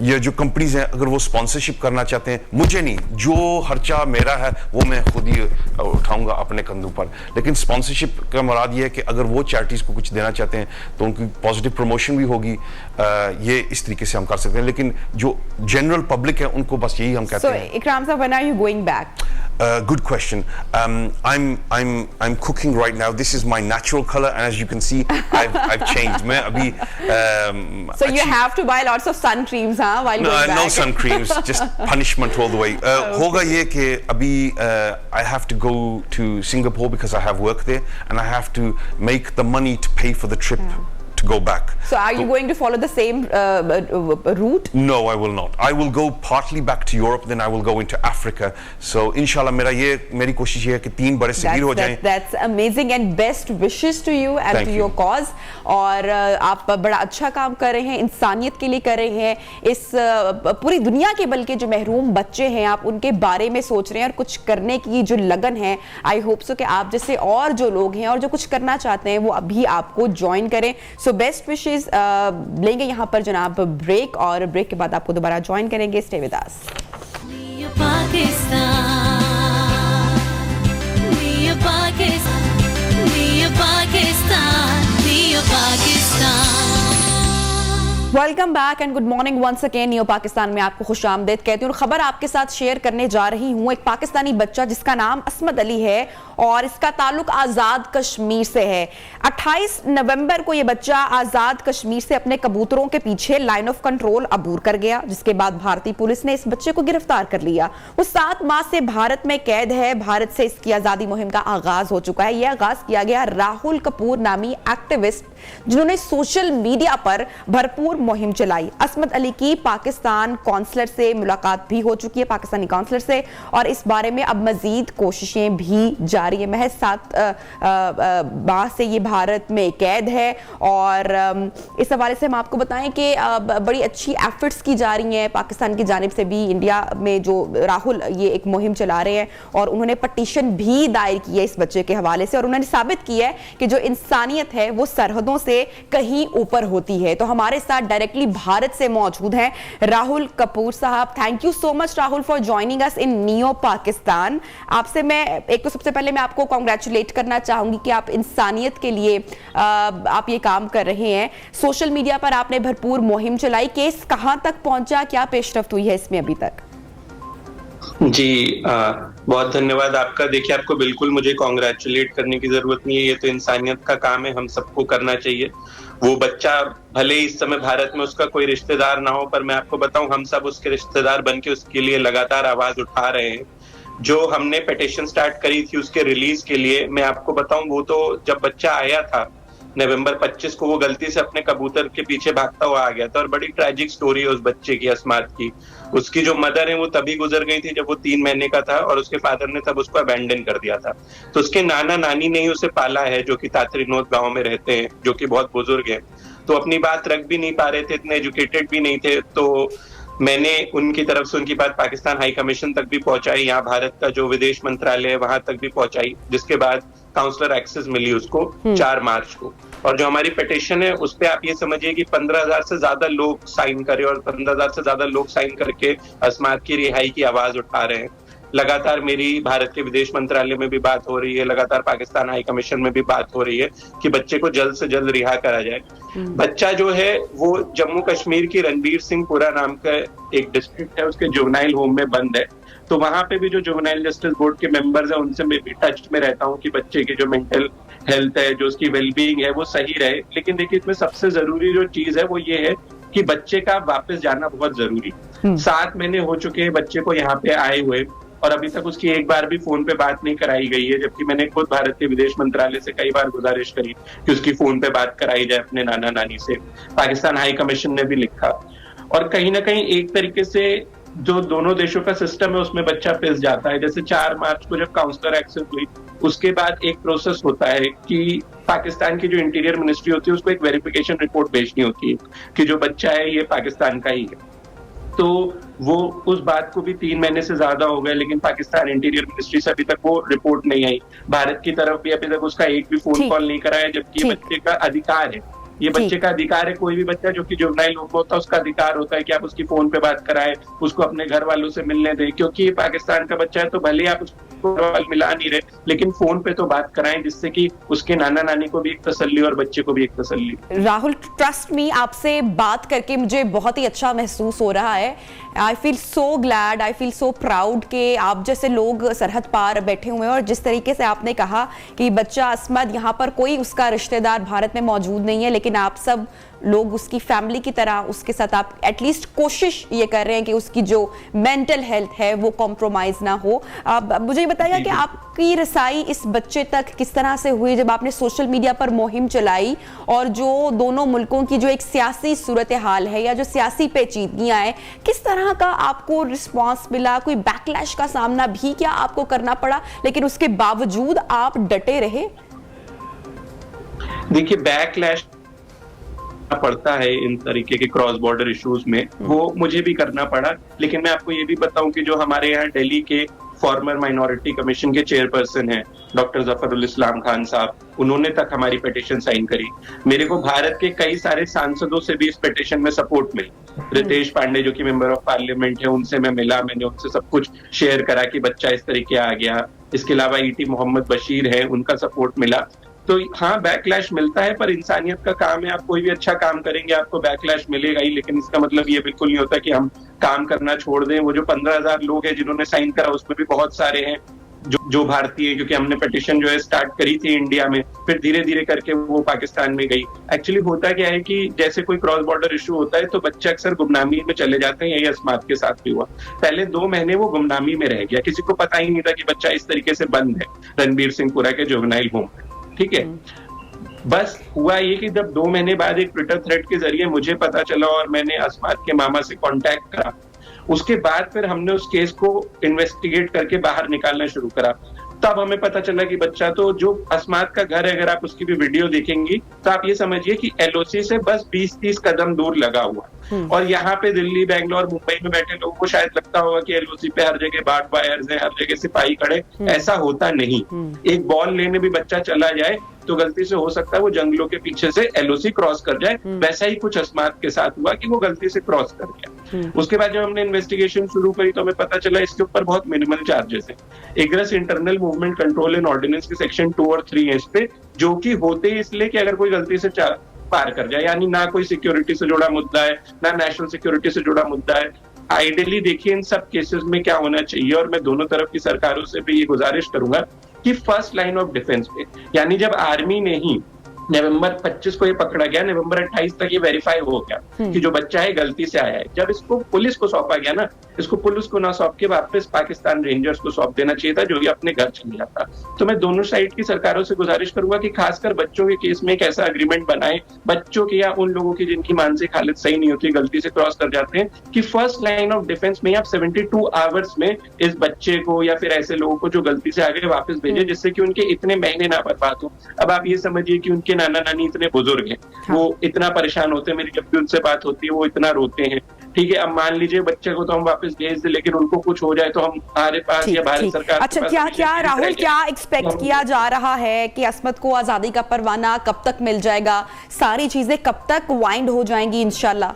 या जो कंपनीज हैं, अगर वो स्पॉन्सरशिप करना चाहते हैं, मुझे नहीं, जो खर्चा मेरा है वो मैं खुद ही उठाऊंगा अपने कंधों पर, लेकिन स्पॉन्सरशिप का मुराद ये है कि अगर वो चैरिटीज को कुछ देना चाहते हैं तो उनकी पॉजिटिव प्रमोशन भी होगी, ये इस तरीके से हम कर सकते हैं। लेकिन जो जनरल पब्लिक है उनको बस यही हम कहते हैं। इकराम साहब, when are you going back? Good question. I'm cooking right now. This is my natural color, and as you can see, I've changed. मैं अभी so you have to buy lots of sun creams, huh? While going back. No sun creams, just punishment all the way. होगा ये कि अभी I have to go to Singapore because I have work there, and I have to make the money to pay for the trip. To go back. So are you going to follow the same route? No, I will not. I will go partly back to Europe, then I will go into Africa. So inshallah मेरी कोशिश ये है कि 3 बड़े सगीर हो जाएं. That's amazing and best wishes to you and to your cause. और आप बड़ा अच्छा काम कर रहे हैं, इंसानियत के लिए कर रहे हैं, इस पूरी दुनिया के बल्कि जो महरूम बच्चे हैं आप उनके बारे में सोच रहे हैं और कुछ करने की जो लगन है, आई होप सो कि आप जैसे और जो लोग हैं और जो कुछ करना चाहते हैं वो अभी आपको ज्वाइन करें। So best wishes. लेंगे यहाँ पर जनाब ब्रेक, और ब्रेक के बाद आपको दोबारा ज्वाइन करेंगे। Stay with us. Welcome back and good morning once again. Neo Pakistan में आपको खुशामदीद कहती हूँ। खबर आपके साथ शेयर करने जा रही हूँ। एक पाकिस्तानी बच्चा जिसका नाम असमत अली है और इसका ताल्लुक आज़ाद कश्मीर से है। 28 नवंबर को यह बच्चा आज़ाद कश्मीर से अपने कबूतरों के पीछे लाइन ऑफ कंट्रोल अबूर कर गया, जिसके बाद भारतीय पुलिस ने इस बच्चे को गिरफ्तार कर लिया। वो 7 माह से भारत में कैद है। भारत से इसकी आज़ादी मुहिम का आगाज हो चुका है। यह आगाज किया गया राहुल कपूर नामी एक्टिविस्ट, जिन्होंने सोशल मीडिया पर भरपूर मुहिम चलाई। असमत अली की पाकिस्तान कौंसलर से मुलाकात भी हो चुकी है, पाकिस्तानी कौंसलर से, और इस बारे में अब मजीद कोशिशें भी जारी है। महज 7 माह से ये भारत में कैद है, और इस हवाले से हम आपको बताएं कि बड़ी अच्छी एफर्ट्स की जा रही हैं पाकिस्तान की जानिब से भी। इंडिया में जो राहुल ये एक मुहिम चला रहे हैं, और उन्होंने पटिशन भी दायर की है इस बच्चे के हवाले से, और उन्होंने साबित किया है कि जो इंसानियत है वो सरहदों से कहीं ऊपर होती है। तो हमारे साथ डायरेक्टली भारत से मौजूद हैं राहुल कपूर साहब। Thank you so much Rahul for joining us in neo Pakistan. आपसे मैं एक तो सबसे पहले मैं आपको कांग्रेचुलेट करना चाहूंगी कि आप इंसानियत के लिए आप ये काम कर रहे हैं। सोशल मीडिया पर आपने भरपूर मुहिम चलाई। केस कहां तक पहुंचा, क्या पेशरफ्त हुई है इसमें अभी तक? जी बहुत धन्यवाद आपका। देखिए, आपको बिल्कुल मुझे कॉन्ग्रेचुलेट करने की जरूरत नहीं है, ये तो इंसानियत का काम है, हम सबको करना चाहिए। वो बच्चा भले इस समय भारत में उसका कोई रिश्तेदार ना हो, पर मैं आपको बताऊं, हम सब उसके रिश्तेदार बन के उसके लिए लगातार आवाज उठा रहे हैं। जो हमने पिटीशन स्टार्ट करी थी उसके रिलीज के लिए, मैं आपको बताऊं, वो तो जब बच्चा आया था नवंबर 25 को, वो गलती से अपने कबूतर के पीछे भागता हुआ आ गया था, और बड़ी ट्रेजिक स्टोरी है उस बच्चे की, अस्मात की। उसकी जो मदर है वो तभी गुजर गई थी जब वो 3 महीने का था, और उसके फादर ने तब उसको अबैंडन कर दिया था। तो उसके नाना नानी ने ही उसे पाला है, जो कि तातरीनोत गांव में रहते हैं, जो कि बहुत बुजुर्ग हैं। तो अपनी बात रख भी नहीं पा रहे थे, इतने एजुकेटेड भी नहीं थे। तो मैंने उनकी तरफ से उनकी बात पाकिस्तान हाई कमीशन तक भी पहुंचाई, यहाँ भारत का जो विदेश मंत्रालय है वहां तक भी पहुंचाई, जिसके बाद काउंसलर एक्सेस मिली उसको 4 मार्च को। और जो हमारी पिटीशन है उस पे आप ये समझिए कि 15,000 से ज्यादा लोग साइन करे, और 15,000 से ज्यादा लोग साइन करके अस्मात की रिहाई की आवाज उठा रहे हैं। लगातार मेरी भारत के विदेश मंत्रालय में भी बात हो रही है, लगातार पाकिस्तान हाई कमीशन में भी बात हो रही है कि बच्चे को जल्द से जल्द रिहा करा जाए। बच्चा जो है वो जम्मू कश्मीर की रणबीर सिंहपुरा नाम का एक डिस्ट्रिक्ट है, उसके जुवेनाइल होम में बंद है। तो वहां पे भी जो जुवेनाइल जस्टिस बोर्ड के मेंबर्स हैं उनसे मैं भी टच में रहता हूँ कि बच्चे की जो मेंटल हेल्थ है, जो उसकी वेलबींग है, वो सही रहे। लेकिन देखिए, इसमें सबसे जरूरी जो चीज है वो ये है कि बच्चे का वापस जाना बहुत जरूरी। 7 महीने हो चुके हैं बच्चे को यहाँ पे आए हुए, और अभी तक उसकी एक बार भी फोन पे बात नहीं कराई गई है, जबकि मैंने खुद भारत के विदेश मंत्रालय से कई बार गुजारिश करी कि उसकी फोन पे बात कराई जाए अपने नाना नानी से। पाकिस्तान हाई कमीशन ने भी लिखा, और कहीं ना कहीं एक तरीके से जो दोनों देशों का सिस्टम है उसमें बच्चा पिस जाता है। जैसे 4 मार्च को जब काउंसलर एक्सेस हुई, उसके बाद एक प्रोसेस होता है कि पाकिस्तान की जो इंटीरियर मिनिस्ट्री होती है उसको एक वेरिफिकेशन रिपोर्ट भेजनी होती है कि जो बच्चा है ये पाकिस्तान का ही है। तो वो उस बात को भी 3 महीने से ज्यादा हो गए, लेकिन पाकिस्तान इंटीरियर मिनिस्ट्री से अभी तक वो रिपोर्ट नहीं आई। भारत की तरफ भी अभी तक उसका एक भी फोन कॉल नहीं कराया, जबकि ये बच्चे का अधिकार है। ये बच्चे का अधिकार है। कोई भी बच्चा जो कि जुवेनाइल होम होता है उसका अधिकार होता है कि आप उसकी फोन पे बात कराएं, उसको अपने घर वालों से मिलने दें, क्योंकि ये पाकिस्तान का बच्चा है तो भले आप उसको घर वाले मिला नहीं रहे, लेकिन फोन पे तो बात कराएं, जिससे कि उसके नाना नानी को भी एक तसल्ली और बच्चे को भी एक तसल्ली। राहुल, ट्रस्ट मी, आपसे बात करके मुझे बहुत ही अच्छा महसूस हो रहा है। I feel so glad, I feel so proud कि आप जैसे लोग सरहद पार बैठे हुए हैं, और जिस तरीके से आपने कहा कि बच्चा असमत, यहाँ पर कोई उसका रिश्तेदार भारत में मौजूद नहीं है, लेकिन आप सब लोग उसकी फैमिली की तरह उसके साथ आप एटलीस्ट कोशिश ये कर रहे हैं कि उसकी जो मेंटल हेल्थ है वो कॉम्प्रोमाइज ना हो। मुझे बताइए कि आपकी रसाई इस बच्चे तक किस तरह से हुई जब आपने सोशल मीडिया पर मुहिम चलाई, और जो दोनों मुल्कों की जो एक सियासी सूरत हाल है या जो सियासी पेचीदगियां हैं, किस तरह का आपको रिस्पांस मिला? कोई बैकलैश का सामना भी क्या आपको करना पड़ा, लेकिन उसके बावजूद आप डटे रहे? देखिए, बैकलैश पड़ता है इन तरीके के क्रॉस बॉर्डर इश्यूज में, वो मुझे भी करना पड़ा। लेकिन मैं आपको ये भी बताऊं कि जो हमारे यहाँ दिल्ली के फॉर्मर माइनॉरिटी कमीशन के चेयरपर्सन हैं डॉक्टर जफरुल इस्लाम खान साहब, उन्होंने तक हमारी पिटीशन साइन करी। मेरे को भारत के कई सारे सांसदों से भी इस पिटीशन में सपोर्ट मिली। रितेश पांडे जो कि मेंबर ऑफ पार्लियामेंट है, उनसे मैं मिला, मैंने उनसे सब कुछ शेयर करा कि बच्चा इस तरीके आ गया। इसके अलावा ईटी मोहम्मद बशीर है, उनका सपोर्ट मिला। तो हाँ, बैकलैश मिलता है, पर इंसानियत का काम है। आप कोई भी अच्छा काम करेंगे आपको बैकलैश मिलेगा ही, लेकिन इसका मतलब ये बिल्कुल नहीं होता कि हम काम करना छोड़ दें। वो जो 15,000 लोग हैं जिन्होंने साइन करा, उसमें भी बहुत सारे हैं जो भारतीय, क्योंकि हमने पिटीशन जो है स्टार्ट करी थी इंडिया में, फिर धीरे धीरे करके वो पाकिस्तान में गई। एक्चुअली होता क्या है कि जैसे कोई क्रॉस बॉर्डर इशू होता है तो बच्चे अक्सर गुमनामी में चले जाते हैं। यही अस्मात के साथ भी हुआ। पहले 2 महीने वो गुमनामी में रह गया, किसी को पता ही नहीं था कि बच्चा इस तरीके से बंद है रणबीर सिंहपुरा के जुवेनाइल होम में। ठीक है, बस हुआ ये कि जब 2 महीने बाद एक ट्विटर थ्रेड के जरिए मुझे पता चला और मैंने अस्मात के मामा से कांटेक्ट करा, उसके बाद फिर हमने उस केस को इन्वेस्टिगेट करके बाहर निकालना शुरू करा। तब हमें पता चला कि बच्चा तो जो अस्मात का घर है, अगर आप उसकी भी वीडियो देखेंगी तो आप ये समझिए कि एलओसी से बस 20-30 कदम दूर लगा हुआ। और यहाँ पे दिल्ली, बैंगलोर, मुंबई में बैठे लोगों को शायद लगता होगा कि एलओसी पे हर जगह बार्ड वायर्स है, हर जगह सिपाही खड़े। ऐसा होता नहीं। एक बॉल लेने भी बच्चा चला जाए तो गलती से हो सकता है वो जंगलों के पीछे से एलओसी क्रॉस कर जाए। वैसा ही कुछ अस्मात के साथ हुआ कि वो गलती से क्रॉस कर गया। उसके बाद जब हमने इन्वेस्टिगेशन शुरू करी तो हमें पता चला इसके ऊपर बहुत मिनिमल चार्जेस हैं। Egress internal movement control and ordinance के सेक्शन 2 और 3 है इस पे, जो कि होते इसलिए कि अगर कोई गलती से पार कर जाए, यानी ना कोई सिक्योरिटी से जुड़ा मुद्दा है, ना नेशनल सिक्योरिटी से जुड़ा मुद्दा है। आइडियली देखिए इन सब केसेस में क्या होना चाहिए, और मैं दोनों तरफ की सरकारों से भी ये गुजारिश करूंगा कि फर्स्ट लाइन ऑफ डिफेंस पे, यानी जब आर्मी ने ही नवंबर 25 को ये पकड़ा गया, नवंबर 28 तक ये वेरीफाई हो गया कि जो बच्चा है गलती से आया है। जब इसको पुलिस को सौंपा गया ना, इसको पुलिस को ना सौंप के वापस पाकिस्तान रेंजर्स को सौंप देना चाहिए था, जो ये अपने घर चले जाता। तो मैं दोनों साइड की सरकारों से गुजारिश करूंगा कि खासकर बच्चों के केस में एक ऐसा एग्रीमेंट बनाए, बच्चों की या उन लोगों की जिनकी मानसिक हालत सही नहीं होती, गलती से क्रॉस कर जाते हैं, कि फर्स्ट लाइन ऑफ डिफेंस में आप 72 आवर्स में इस बच्चे को या फिर ऐसे लोगों को जो गलती से आगे वापस भेजे, जिससे कि उनके इतने महीने ना बर्बाद हो। अब आप ये समझिए कि उनके नाना नानी इतने बुजुर्ग हैं, वो इतना परेशान होते हैं, मेरी जब भी उनसे बात होती है वो इतना रोते हैं। ठीक है, अब मान लीजिए बच्चे को तो हम वापस भेज दें, लेकिन उनको कुछ हो जाए तो हम हमारे पास या भारत सरकार। अच्छा, क्या राहुल, क्या एक्सपेक्ट किया जा रहा है कि अस्मत को आजादी का परवाना कब तक मिल जाएगा? सारी चीजें कब तक वाइंड हो जाएंगी इंशाल्लाह?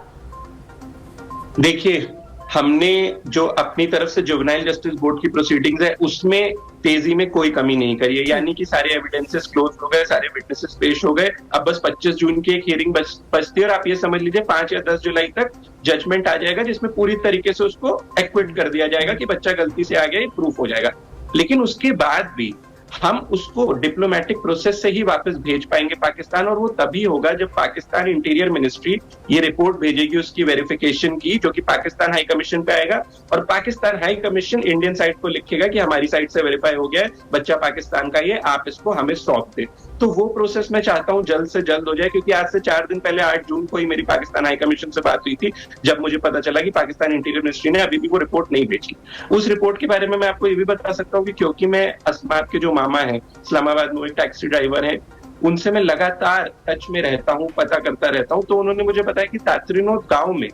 देखिए, हमने जो अपनी तरफ से जुवेनाइल जस्टिस बोर्ड की प्रोसीडिंग्स है उसमें तेजी में कोई कमी नहीं करी है, यानी कि सारे एविडेंसेस क्लोज हो गए, सारे विटनेसेस पेश हो गए। अब बस 25 जून की एक हियरिंग बचती है और आप ये समझ लीजिए 5 या 10 जुलाई तक जजमेंट आ जाएगा, जिसमें पूरी तरीके से उसको एक्विट कर दिया जाएगा कि बच्चा गलती से आ गया, ये प्रूफ हो जाएगा। लेकिन उसके बाद भी हम उसको डिप्लोमेटिक प्रोसेस से ही वापस भेज पाएंगे पाकिस्तान, और वो तभी होगा जब पाकिस्तान इंटीरियर मिनिस्ट्री ये रिपोर्ट भेजेगी उसकी वेरिफिकेशन की, जो कि पाकिस्तान हाई कमीशन पे आएगा, और Pakistan high commission Indian side को लिखेगा कि हमारी साइड से वेरीफाई हो गया है, बच्चा पाकिस्तान का ये, आप इसको हमें सौंप दे। तो वो प्रोसेस मैं चाहता हूं जल्द से जल्द हो जाए, क्योंकि आज से 4 दिन पहले 8 जून को ही मेरी पाकिस्तान हाई कमीशन से बात हुई थी, जब मुझे पता चला कि पाकिस्तान इंटीरियर मिनिस्ट्री ने अभी भी वो रिपोर्ट नहीं भेजी। उस रिपोर्ट के बारे में मैं आपको ये भी बता सकता हूँ कि क्योंकि मैं अस्मात के जो मामा है, इस्लामाबाद में एक टैक्सी ड्राइवर है, उनसे मैं लगातार टच में रहता हूँ, पता करता रहता हूँ। तो उन्होंने मुझे बताया कि तातरीनोट गांव में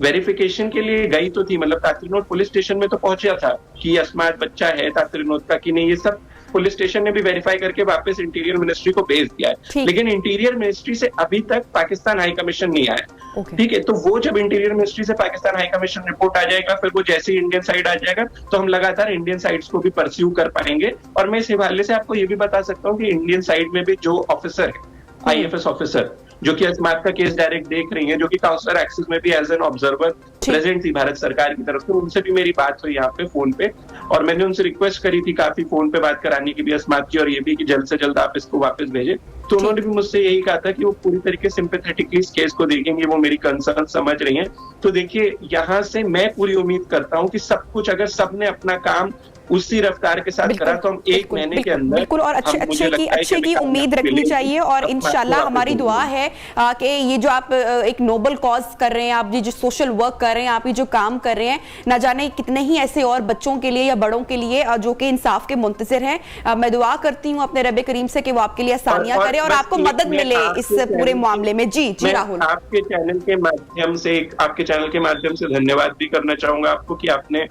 वेरिफिकेशन के लिए गई तो थी, मतलब तातरीनोट पुलिस स्टेशन में तो पहुंचा था कि अस्मात बच्चा है तातरीनोट का कि नहीं, ये सब पुलिस स्टेशन ने भी वेरीफाई करके वापस इंटीरियर मिनिस्ट्री को भेज दिया है। लेकिन इंटीरियर मिनिस्ट्री से अभी तक पाकिस्तान हाई कमीशन नहीं आया। ठीक है, तो वो जब इंटीरियर मिनिस्ट्री से पाकिस्तान हाई कमीशन रिपोर्ट आ जाएगा, फिर वो जैसे ही इंडियन साइड आ जाएगा तो हम लगातार इंडियन साइड्स को भी परस्यू कर पाएंगे। और मैं इस हवाले से आपको ये भी बता सकता हूँ कि इंडियन साइड में भी जो ऑफिसर है, IFS ऑफिसर, जो कि अस्मात का केस डायरेक्ट देख रही है, जो कि काउंसलर एक्सेस में भी एज एन ऑब्जर्वर प्रेजेंट थी भारत सरकार की तरफ से, उनसे भी मेरी बात हुई यहाँ पे फोन पे, और मैंने उनसे रिक्वेस्ट करी थी काफी फोन पे बात कराने की भी अस्मात की, और ये भी कि जल्द से जल्द आप इसको वापस भेजें। तो उन्होंने भी मुझसे यही कहा था कि वो पूरी तरीके से सिंपैथेटिकली इस केस को देखेंगे, वो मेरी कंसर्न समझ रही हैं। तो देखिए, यहाँ से मैं पूरी उम्मीद करता हूँ कि सब कुछ, अगर सबने अपना काम उसी रफ्तार के साथ करा तो हम एक महीने के अंदर बिल्कुल, और अच्छे की उम्मीद रखनी चाहिए। और इंशाल्लाह हमारी दुआ है कि ये जो आप एक नोबल कॉज कर रहे हैं, आप ये जो सोशल वर्क कर रहे हैं, आप ये जो काम कर रहे हैं, ना जाने कितने ही ऐसे और बच्चों के लिए या बड़ों के लिए जो कि इंसाफ के मुंतज़िर हैं। मैं दुआ करती हूँ अपने रब करीम से कि वो आपके लिए आसानियां करे और आपको मदद मिले इस पूरे मामले में। जी राहुल, आपके चैनल के माध्यम से धन्यवाद भी करना चाहूंगा आपको कि आपने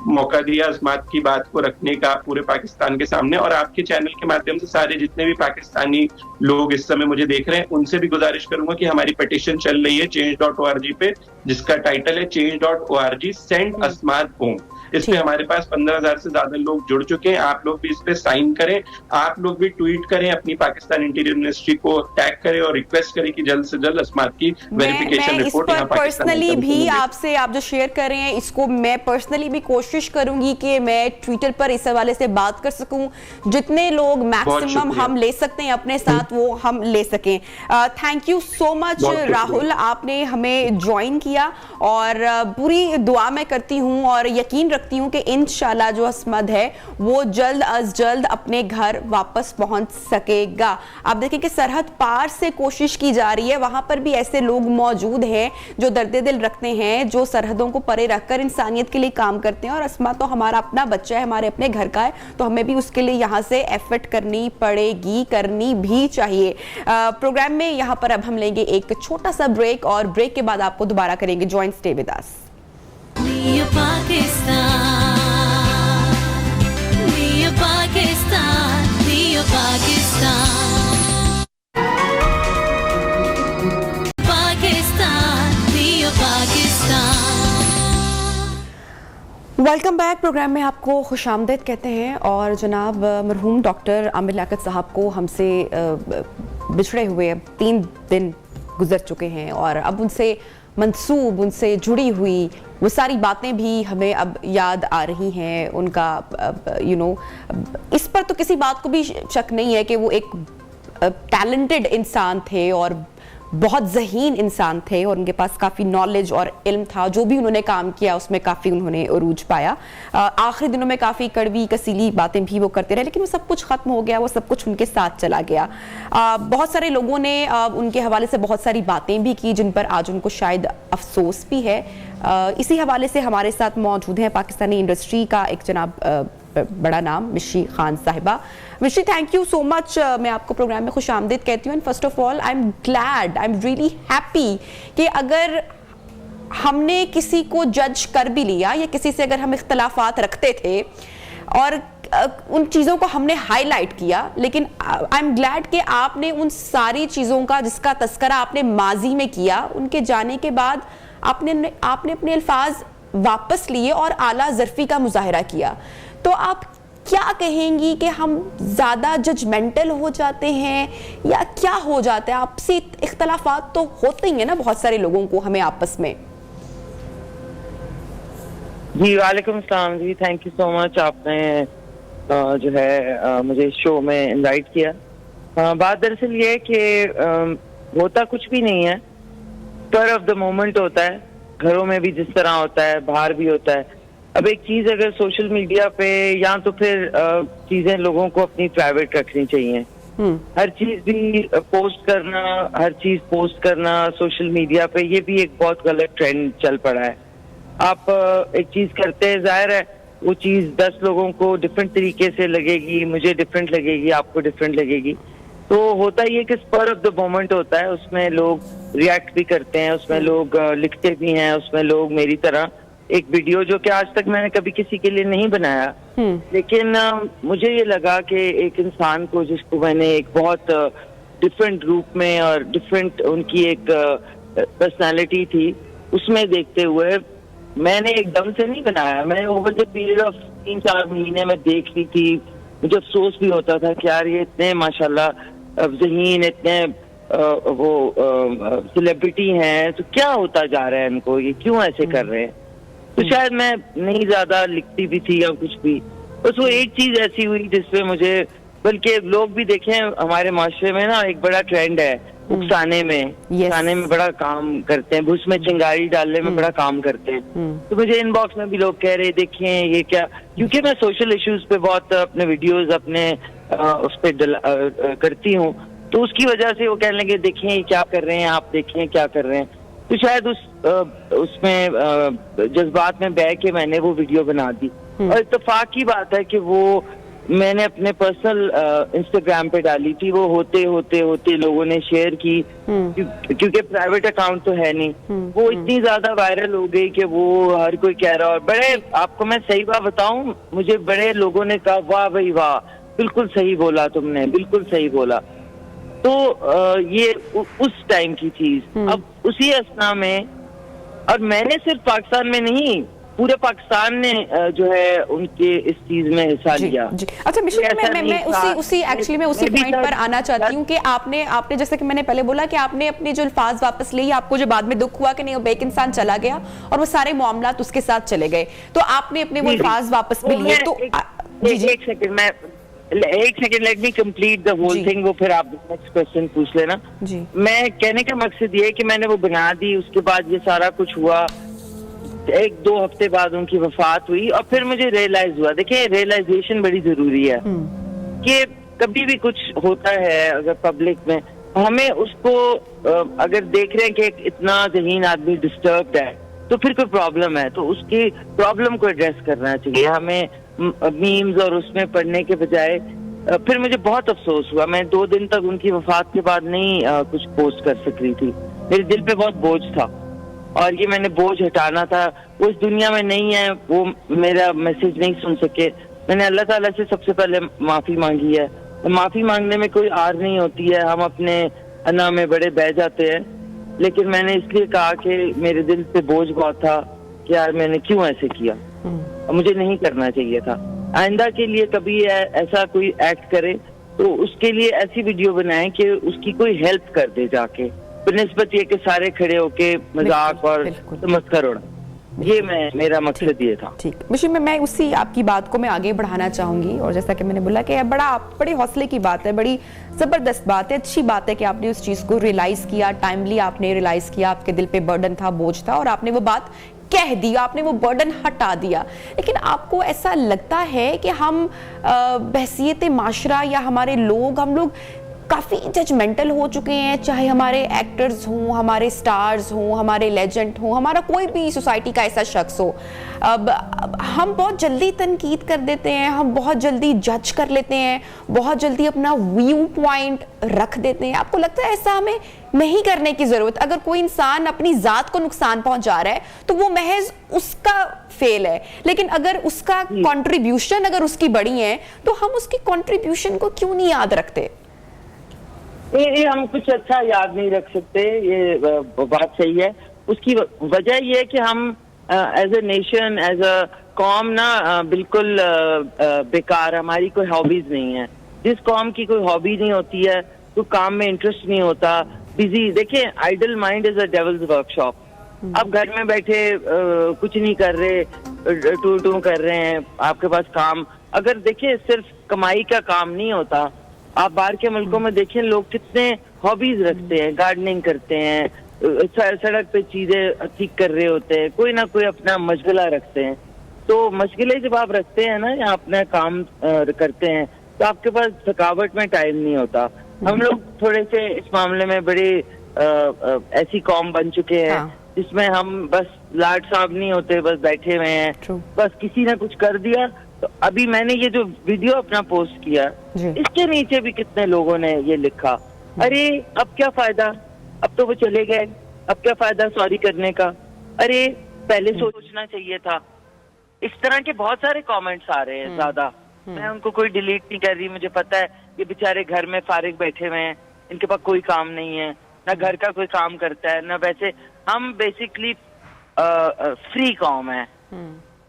मौका दिया अस्मात की बात को रखने का पूरे पाकिस्तान के सामने। और आपके चैनल के माध्यम से सारे जितने भी पाकिस्तानी लोग इस समय मुझे देख रहे हैं उनसे भी गुजारिश करूंगा कि हमारी पिटीशन चल रही है change.org पे, जिसका टाइटल है change.org सेंड अस्मात होम। इस पे हमारे पास 15,000 से ज्यादा लोग जुड़ चुके हैं। आप लोग भी इस पे साइन करें, आप लोग भी ट्वीट करें, अपनी पाकिस्तान इंटीरियर मिनिस्ट्री को टैग करें और रिक्वेस्ट करें कि जल्द से जल्द अस्मात की वेरिफिकेशन रिपोर्ट यहाँ पर्सनली भी आपसे आप जो शेयर कर रहे हैं इसको मैं पर्सनली भी कोशिश करूंगी कि मैं ट्विटर पर इस हवाले से बात कर सकूं। जितने लोग मैक्सिमम हम ले सकते हैं अपने साथ वो हम ले सकें। Thank you so much Rahul, आपने हमें ज्वाइन किया और पूरी दुआ मैं करती हूँ और यकीन रखती हूँ कि इंशाल्लाह जो अस्मद है वो जल्द अज जल्द अपने घर वापस पहुंच सकेगा। आप देखें कि सरहद पार से कोशिश की जा रही है, वहां पर भी ऐसे लोग मौजूद हैं जो दर्द दिल रखते हैं, जो सरहदों को परे रखकर इंसानियत के लिए काम करते हैं। और अस्मा तो हमारा अपना बच्चा है, हमारे अपने घर का है, तो हमें भी उसके लिए यहाँ से एफर्ट करनी पड़ेगी, करनी भी चाहिए। प्रोग्राम में यहाँ पर अब हम लेंगे एक छोटा सा ब्रेक और ब्रेक के बाद आपको दोबारा करेंगे join. Stay with us. Welcome back. Programme में आपको खुशामदीद कहते हैं। और जनाब मरहूम डॉक्टर आमिर लियाकत साहब को हमसे बिछड़े हुए 3 दिन गुजर चुके हैं और अब उनसे मंसूब, उनसे जुड़ी हुई वो सारी बातें भी हमें अब याद आ रही हैं। उनका इस पर तो किसी बात को भी शक नहीं है कि वो एक टैलेंटेड इंसान थे और बहुत ज़हीन इंसान थे और उनके पास काफ़ी नॉलेज और इल्म था। जो भी उन्होंने काम किया उसमें काफ़ी उन्होंने उरूज पाया। आखिरी दिनों में काफ़ी कड़वी कसीली बातें भी वो करते रहे, लेकिन वो सब कुछ ख़त्म हो गया, वो सब कुछ उनके साथ चला गया। बहुत सारे लोगों ने उनके हवाले से बहुत सारी बातें भी की जिन पर आज उनको शायद अफसोस भी है। इसी हवाले से हमारे साथ मौजूद हैं पाकिस्तानी इंडस्ट्री का एक जनाब बड़ा नाम मिशी खान साहिबा। मिशी, थैंक यू सो मच। मैं आपको प्रोग्राम में खुश आमदीद कहती हूँ। And first of all I am glad, I am really happy कि अगर हमने किसी को जज कर भी लिया या किसी से अगर हम इख्तलाफात रखते थे और उन चीज़ों को हमने हाईलाइट किया, लेकिन आई एम ग्लैड कि आपने उन सारी चीज़ों का जिसका तस्करा आपने माजी में किया, उनके जाने के बाद आपने अपने अल्फाज वापस लिए और आला ज़र्फ़ी का मुजाहरा किया। तो आप क्या कहेंगी कि हम ज़्यादा जजमेंटल हो जाते हैं या क्या हो जाता है? आपसी इख्तलाफात तो होते ही हैं ना बहुत सारे लोगों को, हमें आपस में। जी वालेकुम सलाम जी, थैंक यू सो मच। आपने जो है मुझे शो में इनवाइट किया। बात दरअसल ये है कि होता कुछ भी नहीं है, स्पर ऑफ द मोमेंट होता है। घरों में भी जिस तरह होता है, बाहर भी होता है। अब एक चीज अगर सोशल मीडिया पे या तो फिर चीजें लोगों को अपनी प्राइवेट रखनी चाहिए। हर चीज भी पोस्ट करना, हर चीज पोस्ट करना सोशल मीडिया पे, ये भी एक बहुत गलत ट्रेंड चल पड़ा है। आप एक चीज करते हैं, जाहिर है वो चीज 10 लोगों को डिफरेंट तरीके से लगेगी, मुझे डिफरेंट लगेगी, आपको डिफरेंट लगेगी। तो होता ये कि स्पर ऑफ द मोमेंट होता है, उसमें लोग रिएक्ट भी करते हैं, उसमें लोग लिखते भी हैं, उसमें लोग मेरी तरह एक वीडियो जो कि आज तक मैंने कभी किसी के लिए नहीं बनाया, लेकिन मुझे ये लगा कि एक इंसान को जिसको मैंने एक बहुत डिफरेंट रूप में और डिफरेंट उनकी एक पर्सनालिटी थी, उसमें देखते हुए मैंने एकदम से नहीं बनाया। मैं ओवर द पीरियड ऑफ 3-4 महीने में देख ली थी। मुझे अफसोस भी होता था कि यार ये इतने माशाल्लाह ज़हीन, इतने वो सेलिब्रिटी हैं, तो क्या होता जा रहा है इनको, ये क्यों ऐसे कर रहे हैं। तो शायद मैं नहीं ज्यादा लिखती भी थी या कुछ भी, बस वो एक चीज ऐसी हुई जिसपे मुझे, बल्कि लोग भी देखें हमारे माशरे में ना एक बड़ा ट्रेंड है उकसाने में उकसाने में बड़ा काम करते हैं, भूस में चिंगारी डालने में बड़ा काम करते हैं। तो मुझे इनबॉक्स में भी लोग कह रहे देखें ये क्या, क्योंकि मैं सोशल इश्यूज पे बहुत अपने वीडियोस अपने उस पे करती हूँ, तो उसकी वजह से वो कहने लगे देखें ये क्या कर रहे हैं आप, देखें क्या कर रहे हैं। तो शायद उसमें जज्बात में बह के मैंने वो वीडियो बना दी। और इत्तेफाक की बात है कि वो मैंने अपने पर्सनल इंस्टाग्राम पे डाली थी, वो होते होते होते लोगों ने शेयर की, क्योंकि प्राइवेट अकाउंट तो है नहीं, वो इतनी ज्यादा वायरल हो गई कि वो हर कोई कह रहा। और बड़े, आपको मैं सही बात बताऊं, मुझे बड़े लोगों ने कहा वाह भाई वाह, बिल्कुल सही बोला तुमने, बिल्कुल सही बोला। तो ये उस टाइम की चीज। अब उसी असना में, और मैंने सिर्फ पाकिस्तान में नहीं, पूरे पाकिस्तान ने जो है उनके इस चीज में हिस्सा लिया। अच्छा मिशन, मैं उसी एक्चुअली मैं उसी पॉइंट पर आना चाहती हूँ कि आपने जैसे कि मैंने पहले बोला कि आपने अपने जो अल्फाज वापस लिए, आपको जो बाद में दुख हुआ कि नहीं वो एक इंसान चला गया और वो सारे मामलात उसके साथ चले गए, तो आपने अपने वो अल्फाज वापस भी लिए। तो एक second let me complete the whole thing, वो फिर आप नेक्स्ट क्वेश्चन पूछ लेना। मैं कहने का मकसद ये है कि मैंने वो बना दी, उसके बाद ये सारा कुछ हुआ, 1-2 हफ्ते बाद उनकी वफात हुई, और फिर मुझे रियलाइज हुआ। देखिए रियलाइजेशन बड़ी जरूरी है कि कभी भी कुछ होता है अगर पब्लिक में, हमें उसको अगर देख रहे हैं कि इतना ज़हीन आदमी डिस्टर्ब्ड है तो फिर कोई प्रॉब्लम है, तो उसकी प्रॉब्लम को एड्रेस करना चाहिए। हमें मीम्स और उसमें पढ़ने के बजाय, फिर मुझे बहुत अफसोस हुआ, मैं 2 दिन तक उनकी वफात के बाद नहीं कुछ पोस्ट कर सक रही थी, मेरे दिल पे बहुत बोझ था और ये मैंने बोझ हटाना था। वो इस दुनिया में नहीं है, वो मेरा मैसेज नहीं सुन सके, मैंने अल्लाह ताला से सबसे पहले माफी मांगी है। माफी मांगने में कोई आर नहीं होती है, हम अपने अना में बड़े बह जाते हैं, लेकिन मैंने इसलिए कहा कि मेरे दिल पे बोझ बहुत था कि यार मैंने क्यों ऐसे किया, मुझे नहीं करना चाहिए था। आइंदा के लिए कभी ऐसा कोई एक्ट करे तो उसके लिए ऐसी वीडियो बनाएं कि उसकी कोई हेल्प कर दे जाके, बनिस्बत ये कि सारे खड़े होके मजाक और मस्कर उड़ा। ये मेरा मकसद ये था। ठीक, मिशी मैं उसी आपकी बात को मैं आगे बढ़ाना चाहूंगी, और जैसा कि मैंने बोला कि बड़े हौसले की बात है, बड़ी जबरदस्त बात है, अच्छी बात है कि आपने उस चीज को रियलाइज किया, टाइमली आपने रियलाइज किया, आपके दिल पे बर्डन था, बोझ था, और आपने वो बात कह दिया, आपने वो बर्डन हटा दिया। लेकिन आपको ऐसा लगता है कि हम बहसियत माशरा या हमारे लोग, हम लोग काफ़ी जजमेंटल हो चुके हैं, चाहे हमारे एक्टर्स हों, हमारे स्टार्स हों, हमारे लेजेंड हों, हमारा कोई भी सोसाइटी का ऐसा शख्स हो, अब हम बहुत जल्दी तनकीद कर देते हैं, हम बहुत जल्दी जज कर लेते हैं, बहुत जल्दी अपना व्यू पॉइंट रख देते हैं। आपको लगता है ऐसा हमें नहीं करने की ज़रूरत? अगर कोई इंसान अपनी ज़ात को नुकसान पहुंचा रहा है तो वो महज उसका फेल है, लेकिन अगर उसका कंट्रीब्यूशन अगर उसकी बड़ी है तो हम उसकी कंट्रीब्यूशन को क्यों नहीं याद रखते? ये हम कुछ अच्छा याद नहीं रख सकते, ये बात सही है। उसकी वजह ये है कि हम as a nation, as a कौम ना बिल्कुल बेकार, हमारी कोई हॉबीज नहीं है। जिस कौम की कोई हॉबी नहीं होती है तो काम में इंटरेस्ट नहीं होता, बिजी। देखिए idle mind is a devil's workshop. आप घर में बैठे कुछ नहीं कर रहे, टू कर रहे हैं, आपके पास काम, अगर देखिए सिर्फ कमाई का काम नहीं होता, आप बाहर के मुल्कों में देखें लोग कितने हॉबीज रखते हैं, गार्डनिंग करते हैं, सड़क पे चीजें ठीक कर रहे होते हैं, कोई ना कोई अपना मशगला रखते हैं। तो मशगले जब आप रखते हैं ना या अपना काम करते हैं तो आपके पास थकावट में टाइम नहीं होता। हम लोग थोड़े से इस मामले में बड़े ऐसी कौम बन चुके हैं जिसमें हम बस लाड साहब नहीं होते, बस बैठे हुए हैं, बस किसी ने कुछ कर दिया। तो अभी मैंने ये जो वीडियो अपना पोस्ट किया, इसके नीचे भी कितने लोगों ने ये लिखा, अरे अब क्या फायदा, अब तो वो चले गए, अब क्या फायदा सॉरी करने का, अरे पहले सोचना चाहिए था। इस तरह के बहुत सारे कमेंट्स आ रहे हैं ज्यादा। मैं उनको कोई डिलीट नहीं कर रही, मुझे पता है ये बेचारे घर में फारिग बैठे हुए हैं, इनके पास कोई काम नहीं है, ना घर का कोई काम करता है, ना वैसे हम बेसिकली फ्री कौम है।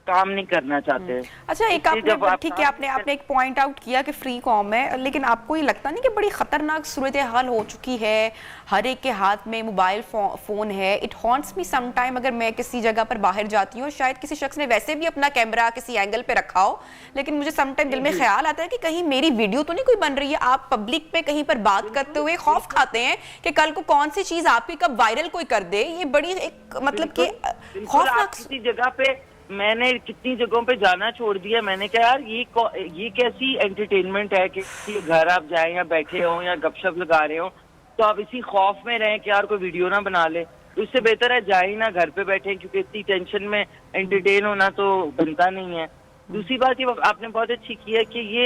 काम नहीं करना चाहते। अच्छा, एक आपने ठीक है, आपने एक पॉइंट आउट किया कि फ्री कॉम है, लेकिन आपको ये लगता नहीं कि बड़ी खतरनाक सूरत हाल हो चुकी है? हर एक के हाथ में मोबाइल फोन है। It haunts me some time, अगर मैं किसी जगह पर बाहर जाती हूँ, शायद किसी शख्स ने वैसे भी अपना कैमरा किसी एंगल पे रखा हो, लेकिन मुझे सम टाइम दिल में ख्याल आता है कि कहीं मेरी वीडियो तो नहीं कोई बन रही है। आप पब्लिक पे कहीं पर बात करते हुए खौफ खाते हैं कि कल को कौन सी चीज आपकी कब वायरल कोई कर दे। ये बड़ी एक मतलब कि खौफनाक। किसी जगह पे मैंने कितनी जगहों पे जाना छोड़ दिया। मैंने कहा यार ये कैसी एंटरटेनमेंट है कि घर आप जाए या बैठे हो या गपशप लगा रहे हो तो आप इसी खौफ में रहें कि यार कोई वीडियो ना बना ले। तो इससे बेहतर है जाए ही ना, घर पे बैठे, क्योंकि इतनी टेंशन में एंटरटेन होना तो बनता नहीं है। दूसरी बात ये आपने बहुत अच्छी की है कि ये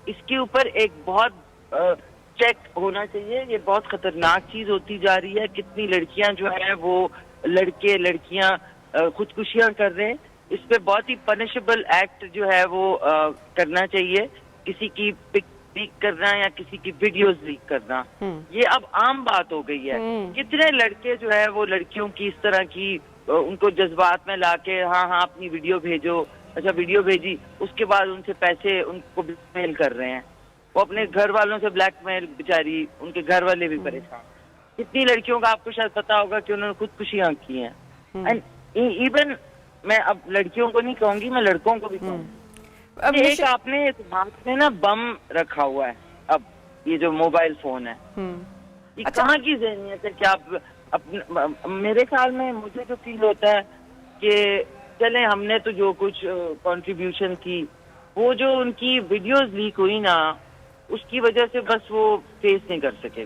इसके ऊपर एक बहुत चेक होना चाहिए। ये बहुत खतरनाक चीज होती जा रही है। कितनी लड़कियां जो है वो लड़के लड़कियां खुदकुशियां कर रहे हैं। इस पे बहुत ही पनिशेबल एक्ट जो है वो करना चाहिए। किसी की पिक लीक करना या किसी की वीडियोस लीक करना, ये अब आम बात हो गई है। कितने लड़के जो है वो लड़कियों की इस तरह की उनको जज्बात में लाके हाँ अपनी वीडियो भेजो, अच्छा वीडियो भेजी, उसके बाद उनसे पैसे उनको ब्लैकमेल कर रहे हैं। वो अपने घर वालों से ब्लैकमेल, बेचारी उनके घर वाले भी परेशान। कितनी लड़कियों का आपको शायद पता होगा कि उन्होंने खुदकुशियां की हैं। एंड इवन मैं अब लड़कियों को नहीं कहूंगी, मैं लड़कों को भी कहूंगी। एक आपने हाथ में ना बम रखा हुआ है, अब ये जो मोबाइल फोन है, ये कहाँ की ज़हनियत है? क्या मेरे ख्याल में मुझे तो फील होता है कि चले हमने तो जो कुछ कंट्रीब्यूशन की, वो जो उनकी वीडियोस लीक हुई ना, उसकी वजह से बस वो फेस नहीं कर सके।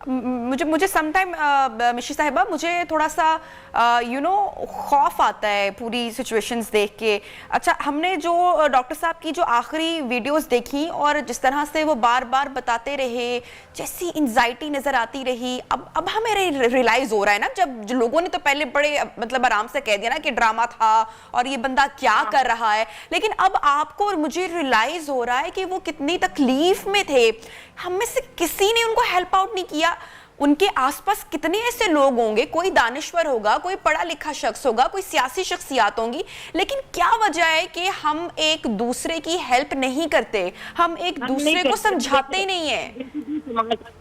मुझे समटाइम मिशी साहिबा, मुझे थोड़ा सा खौफ आता है पूरी सिचुएशंस देख के। अच्छा, हमने जो डॉक्टर साहब की जो आखिरी वीडियोस देखी और जिस तरह से वो बार बार बताते रहे, जैसी एंजाइटी नजर आती रही, अब हमें रियलाइज हो रहा है ना, जब लोगों ने तो पहले बड़े मतलब आराम से कह दिया ना कि ड्रामा था और ये बंदा क्या कर रहा है, लेकिन अब आपको और मुझे रियलाइज हो रहा है कि वो कितनी तकलीफ में थे। हम में से किसी ने उनको हेल्प आउट नहीं किया। उनके आसपास कितने ऐसे लोग होंगे, कोई दानिश्वर होगा, कोई पढ़ा लिखा शख्स होगा, कोई सियासी शख्सियात होंगी, लेकिन क्या वजह है कि हम एक दूसरे की हेल्प नहीं करते, हम एक दूसरे को समझाते ही नहीं है।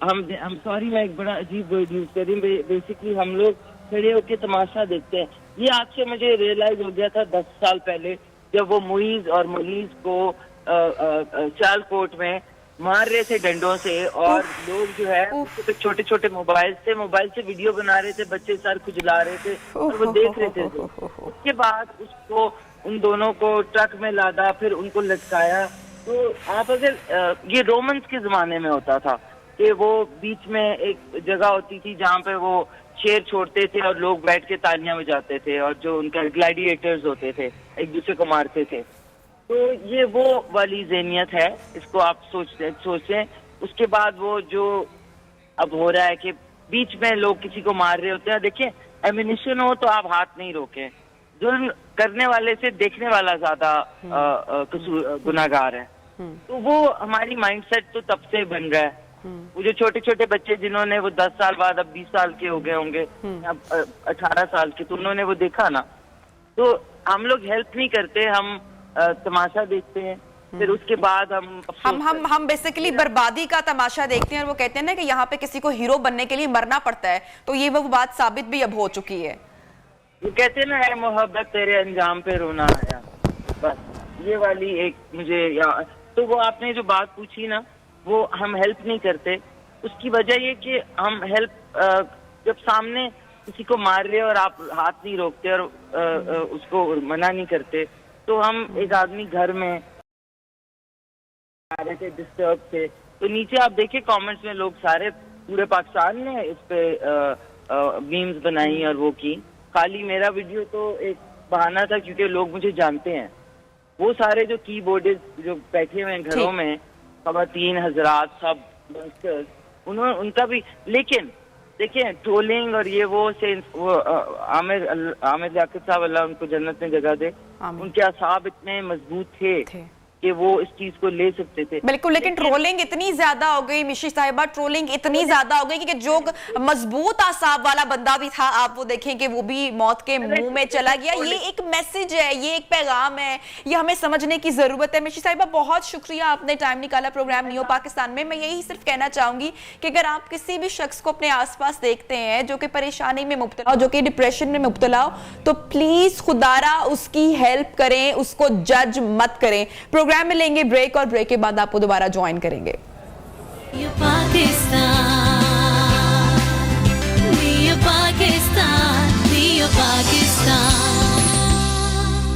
हम सॉरी, मैं एक बड़ा अजीब वर्ड यूज कर रही हूं। बेसिकली हम लोग खड़े होकर तमाशा देखते हैं। ये आज से मुझे रियलाइज हो गया था 10 साल पहले, जब वो मुईज और मुनीज को सियालकोट में मार रहे थे डंडों से, और लोग जो है छोटे छोटे मोबाइल से वीडियो बना रहे थे, बच्चे सर खुजला रहे थे और वो देख रहे थे। उसके बाद उसको उन दोनों को ट्रक में लादा, फिर उनको लटकाया। तो आप अगर ये रोमन्स के जमाने में होता था कि वो बीच में एक जगह होती थी जहाँ पे वो शेर छोड़ते थे और लोग बैठ के तालियां बजाते थे, और जो उनके ग्लैडिएटर्स होते थे एक दूसरे को मारते थे। तो ये वो वाली ज़हनियत है, इसको आप सोचें। उसके बाद वो जो अब हो रहा है कि बीच में लोग किसी को मार रहे होते हैं। देखिए, एमिनिशन हो तो आप हाथ नहीं रोकें। जुल्म करने वाले से देखने वाला ज्यादा गुनाहगार है। तो वो हमारी माइंडसेट तो तब से बन रहा है। वो जो छोटे छोटे बच्चे जिन्होंने वो 10 साल बाद अब 20 साल के हो गए होंगे, अब 18 साल के, तो उन्होंने वो देखा ना। तो हम लोग हेल्प नहीं करते, हम तमाशा देखते हैं, फिर उसके बाद हम बेसिकली बर्बादी का तमाशा देखते हैं। और वो कहते हैं ना कि यहाँ पे किसी को हीरो बनने के लिए मरना पड़ता है, तो ये वो बात साबित भी अब हो चुकी है। वो कहते हैं ना, है मोहब्बत तेरे अंजाम पे रोना आया, बस ये वाली एक मुझे तो वो आपने जो बात पूछी ना, वो हम हेल्प नहीं करते। उसकी वजह ये कि हम हेल्प जब सामने किसी को मार रहे और आप हाथ नहीं रोकते और उसको मना नहीं करते, तो हम एक आदमी घर में आ रहे थे, डिस्टर्ब थे, तो नीचे आप देखिए कमेंट्स में लोग सारे पूरे पाकिस्तान ने इस पे मीम्स बनाई और वो की। खाली मेरा वीडियो तो एक बहाना था, क्योंकि लोग मुझे जानते हैं। वो सारे जो कीबोर्डिस्ट जो बैठे हुए हैं घरों में, खवातीन हजरात सब, उनका भी, लेकिन देखिए ट्रोलिंग और ये वो आमिर लियाकत साहब, अल्लाह उनको जन्नत में जगह दे, उनके असाब इतने मजबूत थे कि वो इस चीज को ले सकते थे। बिल्कुल, लेकिन ट्रोलिंग इतनी ज्यादा हो गई मिशी साहिबा, ट्रोलिंग इतनी ज्यादा हो गई कि जो मजबूत आसाब वाला बंदा भी था, आप वो देखें कि वो भी मौत के मुंह में चला गया। ये एक मैसेज है, ये एक पैगाम है, ये हमें समझने की जरूरत है। मिशी साहिबा, बहुत शुक्रिया, आपने टाइम निकाला प्रोग्राम नियो पाकिस्तान में। मैं यही सिर्फ कहना चाहूंगी कि अगर आप किसी भी शख्स को अपने आसपास देखते हैं जो कि परेशानी में मुब्तला हो, जो कि डिप्रेशन में मुब्तला हो, तो प्लीज खुदारा उसकी हेल्प करें, उसको जज मत करें। प्रोग्राम में लेंगे ब्रेक और ब्रेक के बाद आपको दोबारा ज्वाइन करेंगे।